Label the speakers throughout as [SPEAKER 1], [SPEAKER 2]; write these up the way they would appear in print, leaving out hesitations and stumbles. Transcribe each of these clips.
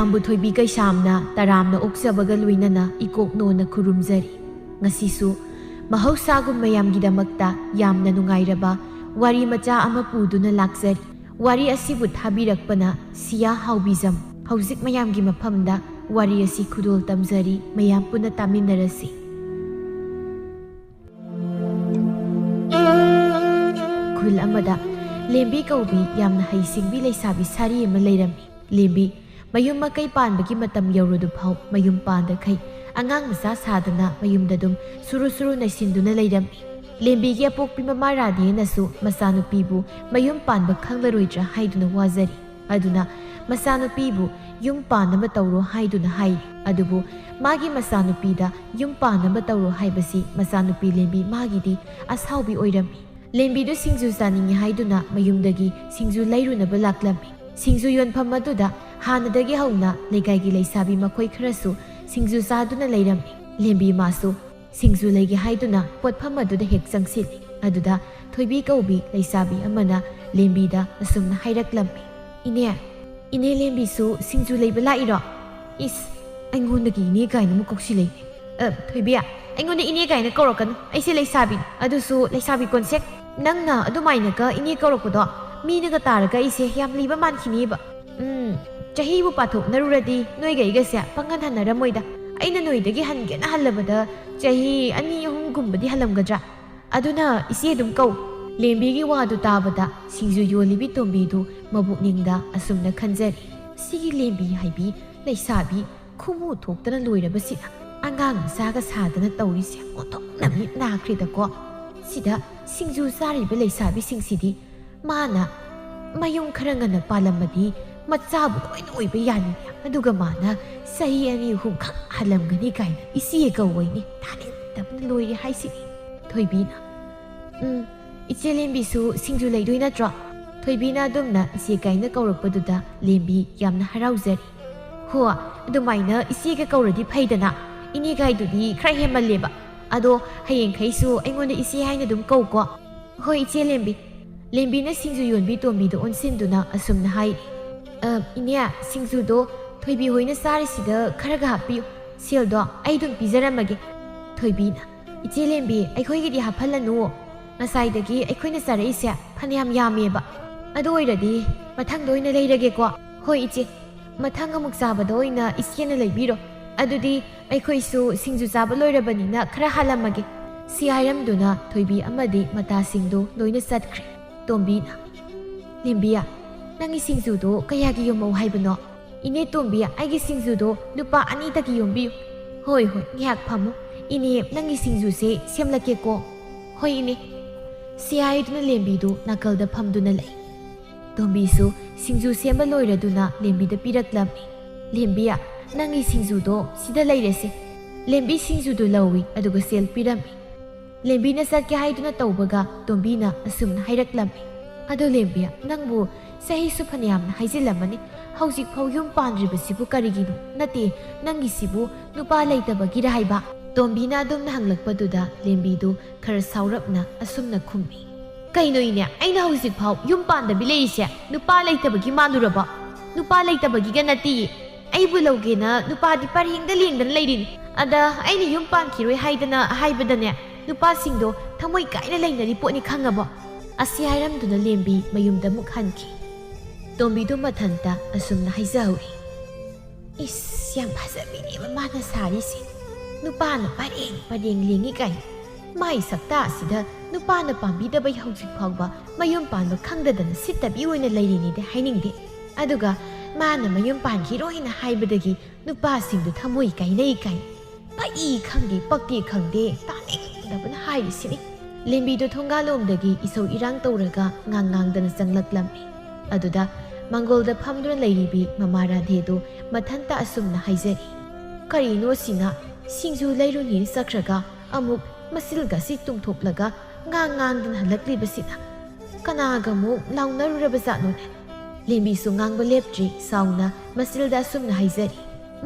[SPEAKER 1] ꯃꯌꯥꯝꯕꯨ ꯊꯣꯏꯕꯤ ꯀꯩꯁꯥꯝꯅ ꯇꯔꯥꯝꯅ ꯑꯣꯛꯆꯕꯒ ꯂꯣꯏꯅꯅ ꯏꯀꯣꯛꯅꯣꯅ ꯈꯨꯔꯨꯝꯖꯔꯤ꯫ ꯉꯁꯤꯁꯨ ꯃꯍꯧꯁꯥꯒꯨꯝ ꯃꯌꯥꯝꯒꯤꯗꯃꯛꯇ ꯌꯥꯝꯅ ꯅꯨꯡꯉꯥꯏꯔꯕ ꯋꯥꯔꯤ ꯃꯆꯥ ꯑꯃ ꯄꯨꯗꯨꯅ ꯂꯥꯛꯆꯔꯤ꯫ ꯋꯥꯔꯤ ꯑꯁꯤꯕꯨ ꯊꯥꯕꯤꯔꯛꯄꯅ ꯁꯤꯌꯥ ꯍꯥꯎꯕꯤꯖꯝ꯫ ꯍꯧꯖꯤꯛ ꯃꯌꯥꯝꯒꯤ ꯃꯐꯝꯗ ꯋꯥꯔꯤ ꯑꯁꯤ ꯈꯨꯗꯣꯜ ꯇꯝꯖꯔꯤ, ꯃꯌꯥꯝ ꯄꯨꯟꯅ ꯇꯥꯃꯤꯟꯅꯔꯁꯤ꯫ ꯈꯨꯜ ꯑꯃꯗ ꯂꯦꯝꯕꯤ ꯀꯧꯕꯤ ꯌꯥꯝꯅ ꯍꯩꯁꯤꯡꯕꯤ ꯂꯩꯁꯥꯕꯤ ꯁꯥꯔꯤ ꯑꯃ ꯂꯩꯔꯝꯃꯤ꯫ ꯂꯦꯝꯕꯤ ꯃꯌꯨꯝ ꯃꯀꯩ ꯄꯥꯟꯕꯒꯤ ꯃꯇꯝ ꯌꯧꯔꯗꯨꯐꯥꯎ ꯃꯌꯨꯝ ꯄꯥꯟꯗꯈꯩ ꯑꯉꯥꯡ ꯃꯆꯥ ꯁꯥꯗꯅ ꯃꯌꯨꯝꯗ ꯑꯗꯨꯝ ꯁꯨꯔꯨ ꯁꯨꯔꯨ ꯅꯩꯁꯤꯟꯗꯨꯅ ꯂꯩꯔꯝꯃꯤ꯫ ꯂꯦꯝꯕꯤꯒꯤ ꯑꯄꯣꯛꯄꯤ ꯃꯃꯥ ꯔꯥꯙꯦꯅꯁꯨ ꯃꯆꯥꯅꯨꯄꯤꯕꯨ ꯃꯌꯨꯝ ꯄꯥꯟꯕ ꯈꯪꯂꯔꯣꯏꯗ꯭ꯔꯥ ꯍꯥꯏꯗꯨꯅ ꯋꯥꯖꯔꯤ꯫ ꯑꯗꯨꯅ ꯃꯆꯥꯅꯨꯄꯤꯕꯨ ꯌꯨꯝ ꯄꯥꯟꯅꯕ ꯇꯧꯔꯣ ꯍꯥꯏꯗꯨꯅ ꯍꯥꯏꯔꯤ꯫ ꯑꯗꯨꯕꯨ ꯃꯥꯒꯤ ꯃꯆꯥꯅꯨꯄꯤꯗ ꯌꯨꯝ ꯄꯥꯟꯅꯕ ꯇꯧꯔꯣ ꯍꯥꯏꯕꯁꯤ ꯃꯆꯥꯅꯨꯄꯤ ꯂꯦꯝꯕꯤ ꯃꯥꯒꯤꯗꯤ ꯑꯁꯥꯎꯕꯤ ꯑꯣꯏꯔꯝꯃꯤ꯫ ꯂꯦꯝꯕꯤꯗꯨ ꯁꯤꯡꯖꯨ ꯆꯥꯅꯤꯡꯉꯤ ꯍꯥꯏꯗꯨꯅ ꯃꯌꯨꯝꯗꯒꯤ ꯁꯤꯡꯖꯨ ꯂꯩꯔꯨꯅꯕ ꯂꯥꯛꯂꯝꯃꯤ꯫ ꯁꯤꯡꯖꯨ ꯌꯣꯟꯐꯝ ꯑꯗꯨꯗ ꯍꯥꯟꯅꯗꯒꯤ ꯍꯧꯅ ꯂꯩꯀꯥꯏꯒꯤ ꯂꯩꯁꯥꯕꯤ ꯃꯈꯣꯏ ꯈꯔꯁꯨ ꯁꯤꯡꯖꯨ ꯆꯥꯗꯨꯅ ꯂꯩꯔꯝꯃꯤ꯫ ꯂꯦꯝꯕꯤ ꯃꯥꯁꯨ ꯁꯤꯡꯖꯨ ꯂꯩꯒꯦ ꯍꯥꯏꯗꯨꯅ ꯄꯣꯠꯐꯝ ꯑꯗꯨꯗ ꯍꯦꯛ ꯆꯪꯁꯤꯜꯂꯤ꯫ ꯑꯗꯨꯗ ꯊꯣꯏꯕꯤ ꯀꯧꯕꯤ ꯂꯩꯁꯥꯕꯤ ꯑꯃꯅ ꯂꯦꯝꯕꯤꯗ ꯑꯁꯨꯝꯅ ꯍꯥꯏꯔꯛꯂꯝꯃꯤ꯫ ꯏꯅꯦ ꯂꯦꯝꯕꯤꯁꯨ ꯁꯤꯡꯖꯨ ꯂꯩꯕ ꯂꯥꯛꯏꯔꯣ? ꯏꯁ, ꯑꯩꯉꯣꯟꯗꯒꯤ ꯏꯅꯦ ꯀꯥꯏꯅ ꯑꯃꯨꯛ ꯀꯧꯁꯤꯜꯂꯛꯏꯅꯦ꯫ ꯊꯣꯏꯕꯤ, ꯑꯩꯉꯣꯟꯗ ꯏꯅꯦ ꯀꯥꯏꯅ ꯀꯧꯔꯛꯀꯅꯨ, ꯑꯩꯁꯦ ꯂꯩꯁꯥꯕꯤꯅꯤ, ꯑꯗꯨꯁꯨ ꯂꯩꯁꯥꯕꯤ ꯀꯣꯟꯁꯦꯛ꯫ ꯅꯪꯅ ꯑꯗꯨꯃꯥꯏꯅꯒ ꯏꯅꯦ ꯀꯧꯔꯛꯄꯗꯣ ꯃꯤꯅꯒ ꯇꯥꯔꯒ ꯑꯩꯁꯦ ꯌꯥꯝ ꯂꯤꯕ ꯃꯥꯟꯈꯤꯅꯦꯕ꯫ ꯆꯍꯤꯕꯨ ꯄꯥꯊꯣꯛꯅꯔꯨꯔꯗꯤ ꯅꯣꯏꯒ ꯑꯩꯒꯁꯦ ꯄꯪꯍꯟ ꯍꯟꯅꯔꯝꯃꯣꯏꯗ꯫ ꯑꯩꯅ ꯅꯣꯏꯗꯒꯤ ꯍꯟꯒꯦꯅ ꯍꯜꯂꯕꯗ ꯆꯍꯤ 2-3 ꯍꯜꯂꯝꯒꯗ꯭ꯔꯥ? ꯑꯗꯨꯅ ꯏꯆꯦ ꯑꯗꯨꯝ ꯀꯧ꯫ ꯂꯦꯝꯕꯤꯒꯤ ꯋꯥꯗꯨ ꯇꯥꯕꯗ ꯁꯤꯡꯖꯨ ꯌꯣꯜꯂꯤꯕꯤ ꯇꯣꯝꯕꯤꯗꯨ ꯃꯕꯨꯛꯅꯤꯡꯗ ꯑꯁꯨꯝꯅ ꯈꯟꯖꯔꯤ꯫ ꯁꯤꯒꯤ ꯂꯦꯝꯕꯤ ꯍꯥꯏꯕꯤ ꯂꯩꯁꯥꯕꯤ ꯈꯨꯃꯨ ꯊꯣꯛꯇꯅ ꯂꯣꯏꯔꯕꯁꯤꯗ ꯑꯉꯥꯡ ꯃꯆꯥꯒ ꯁꯥꯗꯅ ꯇꯧꯔꯤꯁꯦ ꯑꯣꯟꯊꯣꯛꯅ ꯃꯤꯠ ꯅꯥꯈ꯭ꯔꯦꯗꯀꯣ꯫ ꯁꯤꯗ ꯁꯤꯡꯖꯨ ꯆꯥꯔꯤꯕ ꯂꯩꯁꯥꯕꯤꯁꯤꯡꯁꯤꯗꯤ ꯃꯥꯅ ꯃꯌꯨꯝ ꯈꯔ ꯉꯟꯅ ꯄꯥꯜꯂꯝꯃꯗꯤ ꯃꯆꯥꯕꯨ ꯂꯣꯏꯅ ꯑꯣꯏꯕ ꯌꯥꯅꯤ, ꯑꯗꯨꯒ ꯃꯥꯅ ꯆꯍꯤ 2-3 ꯈꯛ ꯍꯜꯂꯝꯒꯅꯤ ꯀꯥꯏꯅ ꯏꯆꯦ ꯀꯧꯋꯏꯅꯤ, ꯊꯥꯅꯤꯡꯗꯕꯅ ꯂꯣꯏꯔꯦ ꯍꯥꯏꯁꯤꯅꯤ꯫ ꯊꯣꯏꯕꯤꯅ ꯏꯆꯦ ꯂꯦꯝꯕꯤꯁꯨ ꯁꯤꯡꯖꯨ ꯂꯩꯗꯣꯏ ꯅꯠꯇ꯭ꯔꯣ? ꯊꯣꯏꯕꯤꯅ ꯑꯗꯨꯝꯅ ꯏꯆꯦ ꯀꯥꯏꯅ ꯀꯧꯔꯛꯄꯗꯨꯗ ꯂꯦꯝꯕꯤ ꯌꯥꯝꯅ ꯍꯔꯥꯎꯖꯔꯤ꯫ ꯍꯣ, ꯑꯗꯨꯃꯥꯏꯅ ꯏꯆꯦꯒ ꯀꯧꯔꯗꯤ ꯐꯩꯗꯅ, ꯏꯅꯦ ꯀꯥꯏꯗꯨꯗꯤ ꯈꯔ ꯍꯦꯟꯃꯜꯂꯦꯕ꯫ ꯑꯗꯣ ꯍꯌꯦꯡꯈꯩꯁꯨ ꯑꯩꯉꯣꯟꯗ ꯏꯆꯦ ꯍꯥꯏꯅ ꯑꯗꯨꯝ ꯀꯧꯀꯣ꯫ ꯍꯣꯏ ꯏꯆꯦ ꯂꯦꯝꯕꯤ꯫ ꯂꯦꯝꯕꯤꯅ ꯁꯤꯡꯖꯨ ꯌꯣꯟꯕꯤ ꯇꯣꯝꯕꯤꯗ ꯑꯣꯟꯁꯤꯟꯗꯨꯅ ꯑꯁꯨꯝꯅ ꯍꯥꯏꯔꯤ꯫ ꯏꯅꯦ, ꯁꯤꯡꯖꯨꯗꯣ ꯊꯣꯏꯕꯤ ꯍꯣꯏꯅ ꯆꯥꯔꯤꯁꯤꯗ ꯈꯔꯒ ꯍꯥꯞꯄꯤꯌꯨ, ꯁꯦꯜꯗꯣ ꯑꯩ ꯑꯗꯨꯝ ꯄꯤꯖꯔꯝꯃꯒꯦ꯫ ꯊꯣꯏꯕꯤꯅ ꯏꯆꯦ ꯂꯦꯝꯕꯤ, ꯑꯩꯈꯣꯏꯒꯤꯗꯤ ꯍꯥꯞꯍꯜꯂꯅꯨ, ꯉꯁꯥꯏꯗꯒꯤ ꯑꯩꯈꯣꯏꯅ ꯆꯥꯔꯛꯏꯁꯦ ꯐꯅꯌꯥꯝ ꯌꯥꯝꯃꯦꯕ꯫ ꯑꯗꯨ ꯑꯣꯏꯔꯗꯤ ꯃꯊꯪꯗ ꯑꯣꯏꯅ ꯂꯩꯔꯒꯦꯀꯣ꯫ ꯍꯣꯏ ꯏꯆꯦ, ꯃꯊꯪ ꯑꯃꯨꯛ ꯆꯥꯕꯗ ꯑꯣꯏꯅ ꯏꯆꯦꯅ ꯂꯩꯕꯤꯔꯣ꯫ ꯑꯗꯨꯗꯤ ꯑꯩꯈꯣꯏꯁꯨ ꯁꯤꯡꯖꯨ ꯆꯥꯕ ꯂꯣꯏꯔꯕꯅꯤꯅ ꯈꯔ ꯍꯥꯜꯂꯝꯃꯒꯦ꯫ ꯁꯤ ꯍꯥꯏꯔꯝꯗꯨꯅ ꯊꯣꯏꯕꯤ ꯑꯃꯗꯤ ꯃꯇꯥꯁꯤꯡꯗꯨ ꯂꯣꯏꯅ ꯆꯠꯈ꯭ꯔꯦ꯫ ꯇꯣꯝꯕꯤꯅ ꯂꯦꯝꯕꯤꯌꯥ, ꯅꯪꯒꯤ ꯁꯤꯡꯖꯨꯗꯣ ꯀꯌꯥꯒꯤ ꯌꯣꯟꯃꯧ ꯍꯥꯏꯕꯅꯣ? ꯏꯅꯦ ꯇꯣꯝꯕꯤ, ꯑꯩꯒꯤ ꯁꯤꯡꯖꯨꯗꯣ ꯂꯨꯄꯥ 2ꯇꯒꯤ ꯌꯣꯟꯕꯤꯌꯨ꯫ ꯍꯣꯏ ꯉꯥꯏꯍꯥꯛ ꯐꯝꯃꯨ, ꯏꯅꯦ ꯅꯪꯒꯤ ꯁꯤꯡꯖꯨꯁꯦ ꯁꯦꯝꯂꯛꯀꯦꯀꯣ꯫ ꯍꯣꯏ ꯏꯅꯦ꯫ ꯁꯤ ꯍꯥꯏꯗꯨꯅ ꯂꯦꯝꯕꯤꯗꯨ ꯅꯥꯀꯜꯗ ꯐꯝꯗꯨꯅ ꯂꯩ꯫ ꯇꯣꯝꯕꯤꯁꯨ ꯁꯤꯡꯖꯨ ꯁꯦꯝꯕ ꯂꯣꯏꯔꯗꯨꯅ ꯂꯦꯝꯕꯤꯗ ꯄꯤꯔꯛꯂꯝꯃꯤ꯫ ꯂꯦꯝꯕꯤꯌꯥ, ꯅꯪꯒꯤ ꯁꯤꯡꯖꯨꯗꯣ ꯁꯤꯗ ꯂꯩꯔꯦꯁꯦ꯫ ꯂꯦꯝꯕꯤ ꯁꯤꯡꯖꯨꯗꯨ ꯂꯧꯏ, ꯑꯗꯨꯒ ꯁꯦꯜ ꯄꯤꯔꯝꯃꯤ꯫ ꯂꯦꯝꯕꯤꯅ ꯆꯠꯀꯦ ꯍꯥꯏꯗꯨꯅ ꯇꯧꯕꯒ ꯇꯣꯝꯕꯤꯅ ꯑꯁꯨꯝꯅ ꯍꯥꯏꯔꯛꯂꯝꯃꯤ꯫ ꯑꯗꯣ ꯂꯦꯝꯕꯤꯌꯥ, ꯅꯪꯕꯨ ꯆꯍꯤꯁꯨ ꯐꯅꯌꯥꯝꯅ ꯍꯥꯏꯖꯤꯜꯂꯝꯃꯅꯤ, ꯍꯧꯖꯤꯛꯐꯥꯎ ꯌꯨꯝ ꯄꯥꯟꯗ꯭ꯔꯤꯕꯁꯤꯕꯨ ꯀꯔꯤꯒꯤꯅꯣ? ꯅꯠꯇꯦ, ꯅꯪꯒꯤꯁꯤꯕꯨ ꯅꯨꯄꯥ ꯂꯩꯇꯕꯒꯤꯔ ꯍꯥꯏꯕ? ꯇꯣꯝꯕꯤꯅ ꯑꯗꯨꯝꯅ ꯍꯪꯂꯛꯄꯗꯨꯗ ꯂꯦꯝꯕꯤꯗꯨ ꯈꯔ ꯁꯥꯎꯔꯞꯅ ꯑꯁꯨꯝꯅ ꯈꯨꯝꯃꯤ꯫ ꯀꯩꯅꯣ ꯏꯅꯦ, ꯑꯩꯅ ꯍꯧꯖꯤꯛꯐꯥꯎ ꯌꯨꯝ ꯄꯥꯟꯗꯕꯤ ꯂꯩꯔꯤꯁꯦ ꯅꯨꯄꯥ ꯂꯩꯇꯕꯒꯤ ꯃꯥꯜꯂꯨꯔꯕ? ꯅꯨꯄꯥ ꯂꯩꯇꯕꯒꯤꯒ ꯅꯠꯇꯤꯌꯦ, ꯑꯩꯕꯨ ꯂꯧꯒꯦꯅ ꯅꯨꯄꯥꯗꯤ ꯄꯔꯦꯡꯗ ꯂꯦꯡꯗꯅ ꯂꯩꯔꯤꯅꯤ꯫ ꯑꯗ ꯑꯩꯅ ꯌꯨꯝ ꯄꯥꯟꯈꯤꯔꯣꯏ ꯍꯥꯏꯕꯗꯅꯦ ꯊꯃꯣꯏ ꯊꯃꯣꯏ ꯀꯥꯏꯅ ꯂꯩꯅꯔꯤ ꯄꯣꯠꯅꯤ ꯈꯪꯉꯕꯣ? ꯑꯁꯤ ꯍꯥꯏꯔꯝꯗꯨꯅ ꯂꯦꯝꯕꯤ ꯃꯌꯨꯝꯗ ꯑꯃꯨꯛ ꯍꯟꯈꯤ꯫ ꯇꯣꯝꯕꯤꯗꯨ ꯃꯊꯟꯇ ꯑꯁꯨꯝꯅ ꯍꯥꯏꯖꯍꯧꯏ꯫ ꯏꯁ, ꯌꯥꯝ ꯐꯖꯕꯤꯅꯦꯕ ꯃꯥꯅ ꯁꯥꯔꯤꯁꯦ, ꯅꯨꯄꯥꯅ ꯄꯔꯦꯡ ꯂꯦꯡꯉꯤ ꯀꯥꯏꯅ꯫ ꯃꯥꯏ ꯁꯛꯇꯥ ꯑꯁꯤꯗ ꯅꯨꯄꯥꯅ ꯄꯥꯝꯕꯤꯗꯕꯩ ꯍꯧꯖꯤꯛ ꯐꯥꯎꯕ ꯃꯌꯨꯝ ꯄꯥꯟꯕ ꯈꯪꯗꯗꯅ ꯁꯤꯠꯇꯕꯤ ꯑꯣꯏꯅ ꯂꯩꯔꯤꯅꯤꯗꯤ ꯍꯥꯏꯅꯤꯡꯗꯦ꯫ ꯑꯗꯨꯒ ꯃꯥꯅ ꯃꯌꯨꯝ ꯄꯥꯟꯈꯤꯔꯣꯏꯅ ꯍꯥꯏꯕꯗꯒꯤ ꯅꯨꯄꯥꯁꯤꯡꯗꯨ ꯊꯃꯣꯏ ꯀꯥꯏꯅꯩ ꯀꯥꯏꯅ꯫ ꯄꯛꯏ ꯈꯪꯗꯦ ꯄꯛꯇꯦ ꯈꯪꯗꯦ, ꯇꯥꯅꯤꯡꯗꯕꯅ ꯍꯥꯏꯔꯤꯁꯤꯅꯤ꯫ ꯂꯦꯝꯕꯤꯗꯨ ꯊꯣꯡꯒꯥꯜꯂꯣꯝꯗꯒꯤ ꯏꯁꯧ ꯏꯔꯥꯡ ꯇꯧꯔꯒ ꯉꯥꯡꯗꯅ ꯆꯪꯂꯛꯂꯝꯃꯤ꯫ ꯑꯗꯨꯗ ꯃꯥꯡꯒꯣꯜꯗ ꯐꯝꯗꯨꯅ ꯂꯩꯔꯤꯕꯤ ꯃꯃꯥ ꯔꯥꯙꯦꯗꯨ ꯃꯊꯟꯇ ꯑꯁꯨꯝꯅ ꯍꯥꯏꯖꯔꯤ꯫ ꯀꯔꯤꯅꯣ ꯁꯤꯅ, ꯁꯤꯡꯖꯨ ꯂꯩꯔꯨꯅꯤ ꯆꯠꯈ꯭ꯔꯒ ꯑꯃꯨꯛ ꯃꯆꯤꯜꯒꯁꯤ ꯇꯨꯝꯊꯣꯛꯂꯒ ꯉꯥꯡꯗꯅ ꯍꯜꯂꯛꯂꯤꯕꯁꯤꯅ? ꯀꯅꯥꯒ ꯑꯃꯨꯛ ꯂꯥꯎꯅꯔꯨꯔꯕꯖꯥꯠꯅꯣꯅꯦ? ꯂꯦꯝꯕꯤꯁꯨ ꯉꯥꯡꯕ ꯂꯦꯞꯇ꯭ꯔꯤ ꯁꯥꯎꯅ ꯃꯆꯤꯜꯗ ꯑꯁꯨꯝꯅ ꯍꯥꯏꯖꯔꯤ꯫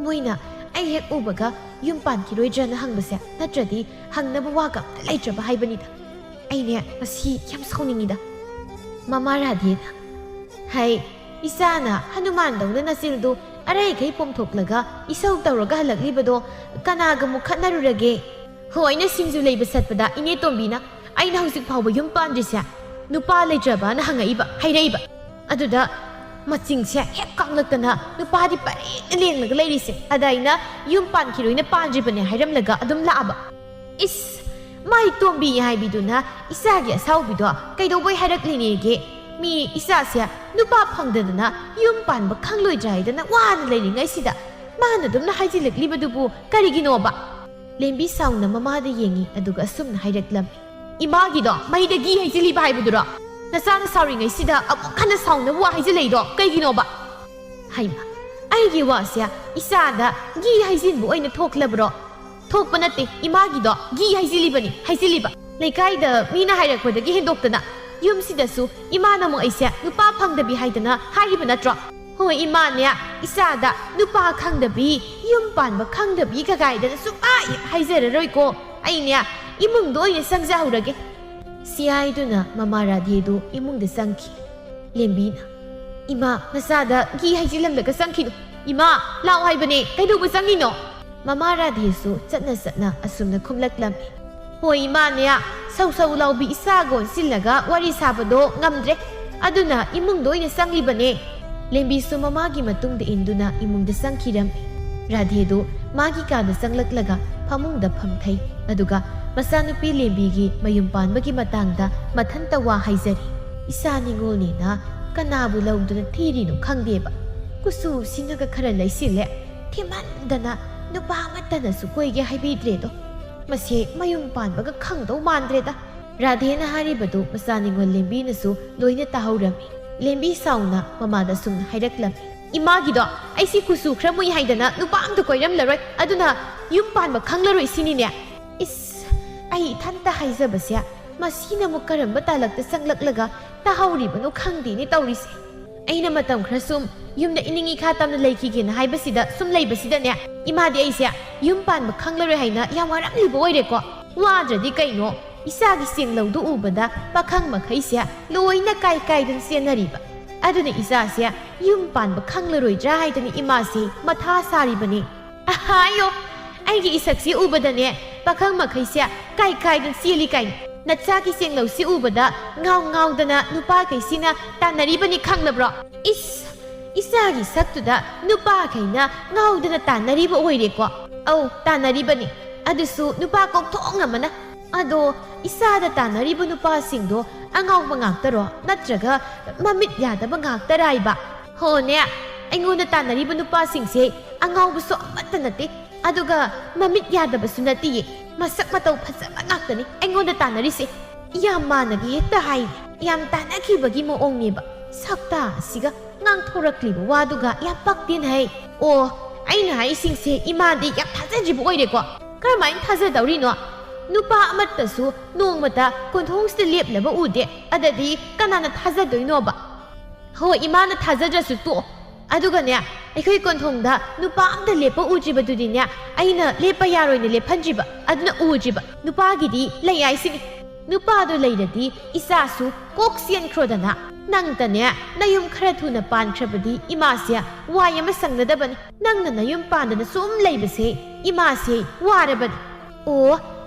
[SPEAKER 1] ꯃꯣꯏꯅ ꯑꯩ ꯍꯦꯛ ꯎꯕꯒ ꯌꯨꯝ ꯄꯥꯟꯈꯤꯔꯣꯏꯗ꯭ꯔꯅ ꯍꯪꯕꯁꯦ, ꯅꯠꯇ꯭ꯔꯗꯤ ꯍꯪꯅꯕ ꯋꯥꯒ ꯑꯝꯇ ꯂꯩꯇ꯭ꯔꯕ ꯍꯥꯏꯕꯅꯤꯗ꯫ ꯑꯩꯅꯦ ꯉꯁꯤ ꯌꯥꯝ ꯁꯥꯎꯅꯤꯡꯉꯤꯗ꯫ ꯃꯃꯥ ꯔꯥꯙꯦꯅ ꯍꯩ, ꯏꯆꯥꯅ ꯍꯅꯨꯃꯥꯟꯗꯧꯅ ꯅꯆꯤꯜꯗꯨ ꯑꯔꯩꯈꯩ ꯄꯣꯝꯊꯣꯛꯂꯒ ꯏꯁꯧ ꯇꯧꯔꯒ ꯍꯜꯂꯛꯂꯤꯕꯗꯣ ꯀꯅꯥꯒ ꯑꯃꯨꯛ ꯈꯠꯅꯔꯨꯔꯒꯦ? ꯍꯣꯏꯅ ꯁꯤꯡꯖꯨ ꯂꯩꯕ ꯆꯠꯄꯗ ꯏꯅꯦ ꯇꯣꯝꯕꯤꯅ ꯑꯩꯅ ꯍꯧꯖꯤꯛ ꯐꯥꯎꯕ ꯌꯨꯝ ꯄꯥꯟꯗ꯭ꯔꯤꯁꯦ ꯅꯨꯄꯥ ꯂꯩꯇ꯭ꯔꯕꯅ ꯍꯥꯏꯔꯛꯏꯕ ꯑꯗꯨꯗ ꯃꯆꯤꯡꯁꯦ ꯍꯦꯛ ꯀꯥꯡꯂꯛꯇꯅ ꯅꯨꯄꯥꯗꯤ ꯄꯔꯦꯡꯅ ꯂꯦꯡꯂꯒ ꯂꯩꯔꯤꯁꯦ ꯑꯗ ꯑꯩꯅ ꯌꯨꯝ ꯄꯥꯟꯈꯤꯔꯣꯏꯅ ꯄꯥꯟꯗ꯭ꯔꯤꯕꯅꯦ ꯍꯥꯏꯔꯝꯂꯒ ꯑꯗꯨꯝ ꯂꯥꯛꯑꯕ ꯏꯁ ꯃꯥꯏ ꯇꯣꯝꯕꯤ ꯍꯥꯏꯕꯤꯗꯨꯅ ꯏꯆꯥꯒꯤ ꯑꯁꯥꯎꯕꯤꯗꯣ ꯀꯩꯗꯧꯕꯩ ꯍꯥꯏꯔꯛꯂꯤꯅꯦꯒꯦ ꯃꯤ ꯏꯆꯥꯁꯦ ꯅꯨꯄꯥ ꯐꯪꯗꯗꯅ ꯌꯨꯝ ꯄꯥꯟꯕ ꯈꯪꯂꯣꯏꯗ꯭ꯔꯥ ꯍꯥꯏꯗꯅ ꯋꯥꯅ ꯂꯩꯔꯤꯉꯩꯁꯤꯗ ꯃꯥꯅ ꯑꯗꯨꯝꯅ ꯍꯥꯏꯖꯤꯜꯂꯛꯂꯤꯕꯗꯨꯕꯨ ꯀꯔꯤꯒꯤꯅꯣꯕ? ꯂꯦꯝꯕꯤ ꯁꯥꯎꯅ ꯃꯃꯥꯗ ꯌꯦꯡꯉꯤ ꯑꯗꯨꯒ ꯑꯁꯨꯝꯅ ꯍꯥꯏꯔꯛꯂꯝꯃꯤ ꯏꯃꯥꯒꯤꯗꯣ ꯃꯩꯗ ꯘꯤ ꯍꯩꯖꯤꯜꯂꯤꯕ ꯍꯥꯏꯕꯗꯨꯔꯣ? ꯅꯆꯥꯅ ꯁꯥꯎꯔꯤꯉꯩꯁꯤꯗ ꯑꯃꯨꯛ ꯍꯟꯅ ꯁꯥꯎꯅꯕ ꯋꯥ ꯍꯩꯖꯤꯜꯂꯛꯏꯗꯣ ꯀꯩꯒꯤꯅꯣꯕ? ꯍꯩꯃ ꯑꯩꯒꯤ ꯋꯥꯁꯦ ꯏꯆꯥꯗ ꯘꯤ ꯍꯩꯖꯤꯟꯕ ꯑꯣꯏꯅ ꯊꯣꯛꯂꯕ꯭ꯔꯣ? ꯊꯣꯛꯄ ꯅꯠꯇꯦ ꯏꯃꯥꯒꯤꯗꯣ ꯘꯤ ꯍꯩꯖꯤꯜꯂꯤꯕ ꯂꯩꯀꯥꯏꯗ ꯃꯤꯅ ꯍꯥꯏꯔꯛꯄꯗꯒꯤ ꯍꯦꯟꯗꯣꯛꯇꯅ ꯌꯨꯝꯁꯤꯗꯁꯨ ꯏꯃꯥꯅ ꯑꯃꯨꯛ ꯑꯩꯁꯦ ꯅꯨꯄꯥ ꯐꯪꯗꯕꯤ ꯍꯥꯏꯗꯅ ꯍꯥꯏꯔꯤꯕ ꯅꯠꯇ꯭ꯔꯣ? ꯍꯣꯏ ꯏꯃꯥꯅꯦ ꯏꯆꯥꯗ ꯅꯨꯄا ꯈꯪꯗꯕꯤ ꯌꯨꯝ ꯄꯥꯟꯕ ꯈꯪꯗꯕꯤ ꯀꯒꯥꯏꯗꯅ ꯁꯨꯡꯍꯥꯏ ꯍꯥꯏꯖꯔꯔꯣꯏꯀꯣ ꯑꯩꯅꯦ ꯏꯃꯨꯡꯗ ꯑꯣꯏꯅ ꯆꯪꯖꯍꯧꯔꯒꯦ ꯁꯤ ꯍꯥꯏꯗꯨꯅ ꯃꯃꯥ ꯔꯥꯙꯦꯗꯨ ꯏꯃꯨꯡꯗ ꯆꯪꯈꯤ ꯂꯦꯝꯕꯤꯅ ꯏꯃꯥ ꯅꯆꯥꯗ ꯘꯤ ꯍꯩꯖꯤꯜꯂꯝꯂꯒ ꯆꯪꯈꯤꯅꯨ ꯏꯃꯥ ꯂꯥꯛꯑꯣ ꯍꯥꯏꯕꯅꯦ ꯀꯩꯗꯧꯕ ꯆꯪꯉꯤꯅꯣ? ꯃꯃꯥ ꯔꯥꯙꯦꯁꯨ ꯆꯠꯅ ꯑꯁꯨꯝꯅ ꯈꯨꯝꯂꯛꯂꯝꯃꯤ ꯍꯣꯏ ꯏꯃꯥꯅꯦ ꯁꯧ ꯂꯥꯎꯕꯤ ꯏꯆꯥꯒ ꯑꯣꯟꯁꯤꯜꯂꯒ ꯋꯥꯔꯤ ꯁꯥꯕꯗꯣ ꯉꯝꯗ꯭ꯔꯦ ꯑꯗꯨꯅ ꯏꯃꯨꯡꯗ ꯑꯣꯏꯅ ꯆꯪꯂꯤꯕꯅꯦ ꯂꯦꯝꯕꯤꯁꯨ ꯃꯃꯥꯒꯤ ꯃꯇꯨꯡꯗ ꯏꯟꯗꯨꯅ ꯏꯃꯨꯡꯗ ꯆꯪꯈꯤꯔꯝꯃꯤ ꯔꯥꯙꯦꯗꯨ ꯃꯥꯒꯤ ꯀꯥꯗ ꯆꯪꯂꯛꯂꯒ ꯐꯃꯨꯡꯗ ꯐꯝꯊꯩ ꯑꯗꯨꯒ ꯃꯆꯥꯅꯨꯄꯤ ꯂꯦꯝꯕꯤꯒꯤ ꯃꯌꯨꯝ ꯄꯥꯟꯕꯒꯤ ꯃꯇꯥꯡꯗ ꯃꯊꯟꯇ ꯋꯥ ꯍꯥꯏꯖꯔꯤ ꯏꯆꯥ ꯅꯤꯡꯉꯣꯜꯅꯦꯅ ꯀꯅꯥꯕꯨ ꯂꯧꯗꯨꯅ ꯊꯤꯔꯤꯅꯣ ꯈꯪꯗꯦꯕ ꯀꯨꯆꯨꯁꯤꯅꯒ ꯈꯔ ꯂꯩꯁꯤꯜꯂꯦ ꯊꯤꯃꯟꯗꯅ ꯅꯨꯄꯥ ꯑꯃꯠꯇꯅꯁꯨ ꯀꯣꯏꯒꯦ ꯍꯥꯏꯕꯤꯗ꯭ꯔꯦꯗꯣ ꯃꯁꯤ ꯃꯌꯨꯝ ꯄꯥꯟꯕꯒ ꯈꯪꯗꯧ ꯃꯥꯟꯗ꯭ꯔꯦꯗ ꯔꯥꯙꯦꯅ ꯍꯥꯏꯔꯤꯕꯗꯨ ꯃꯆꯥ ꯅꯤꯡꯉꯣꯜ ꯂꯦꯝꯕꯤꯅꯁꯨ ꯂꯣꯏꯅ ꯇꯥꯍꯧꯔꯝꯃꯤ ꯂꯦꯝꯕꯤ ꯁꯥꯎꯅ ꯃꯃꯥꯗ ꯁꯨꯝꯅ ꯍꯥꯏꯔꯛꯂꯝꯃꯤ ꯏꯃꯥꯒꯤꯗꯣ ꯑꯩꯁꯤ ꯀꯨꯆꯨ ꯈꯔ ꯃꯨꯏ ꯍꯥꯏꯗꯅ ꯅꯨꯄꯥ ꯑꯝꯇ ꯀꯣꯏꯔꯝꯂꯔꯣꯏ ꯑꯗꯨꯅ ꯌꯨꯝ ꯄꯥꯟꯕ ꯈꯪꯂꯔꯣꯏ ꯁꯤꯅꯤꯅꯦ 이스, 아이 탄다 하이저버스야. 마시나 뭐 그런 뭐 달락다 쌍락라가 따하우리버노 강디니 따우리세. 아이나 마땀 그랬음 윰나 이닝이 가땀나 레이키긴 하이버시다 숨 레이버시다네. 이마디 아이스야 윰반 뭐 강라를 하이나 야와랑 리버 오이레고. 와저디 까이노 이사기 싱라우도 우버다 빠캉 마카이스야 로이나 까이까이든 시에나리바. 아드네 이사스야 윰반 뭐 강라로이자 하이더니 이마시 마타 사리버니. 아하요 아이기 이삭시 우버다네. Pakhang makhaisya kai dan sili kai natsa ki senglo si ubada ngau dana nupa kai sina tanariba ni khanglabro isagi saktuda nupa kai na ngau dana tanariba oire ko au tanariba ni adusu nupa kok thonga mana ado isada tanariba nupa singdo angau bangak natraga mamit yada bangak taraiba hone aingonda tanariba nupa singse angau buso amatanate aduga mamit yadabasu nati masak matau phajaba ngakani aingonda tanarisi yam managi hekta hai yam tanakibagi moongneba sakta siga ngang thorakliba waduga yam paktin hai o aina hai singse imadi yak thajajibu oireko karmain thajadawrino nupa amattasu nongmata konthongsta leplaba ude adadi kanana thajadoinoba ho imana thajadrasu to adugane ꯑꯩꯈꯣꯏ ꯀꯣꯟꯊꯣꯡꯗ ꯅꯨꯄꯥ ꯑꯝꯇ ꯂꯦꯞꯄ ꯎꯗ꯭ꯔꯤꯕꯗꯨꯗꯤꯅꯦ ꯑꯩꯅ ꯂꯦꯞꯄ ꯌꯥꯔꯣꯏꯅ ꯂꯦꯞꯍꯟꯗ꯭ꯔꯤꯕ ꯑꯗꯨꯅ ꯎꯗ꯭ꯔꯤꯕ ꯅꯨꯄꯥꯒꯤꯗꯤ ꯂꯩ ꯍꯥꯏꯁꯤꯅꯤ ꯅꯨꯄꯥꯗꯣ ꯂꯩꯔꯗꯤ ꯏꯆꯥꯁꯨ ꯀꯣꯛ ꯆꯦꯟꯈ꯭ꯔꯣꯗꯅ ꯅꯪꯇꯅꯦ ꯅꯌꯨꯝ ꯈꯔ ꯊꯨꯅ ꯄꯥꯟꯈ꯭ꯔꯕꯗꯤ ꯏꯃꯥꯁꯦ ꯋꯥꯏ ꯑꯃ ꯁꯪꯒꯗꯕꯅꯤ ꯅꯪꯅ ꯅꯌꯨꯝ ꯄꯥꯟꯗꯅ ꯁꯨꯝ ꯂꯩꯕꯁꯦ ꯏꯃꯥꯁꯦ ꯋꯥꯔꯕꯅꯤ ꯑꯣ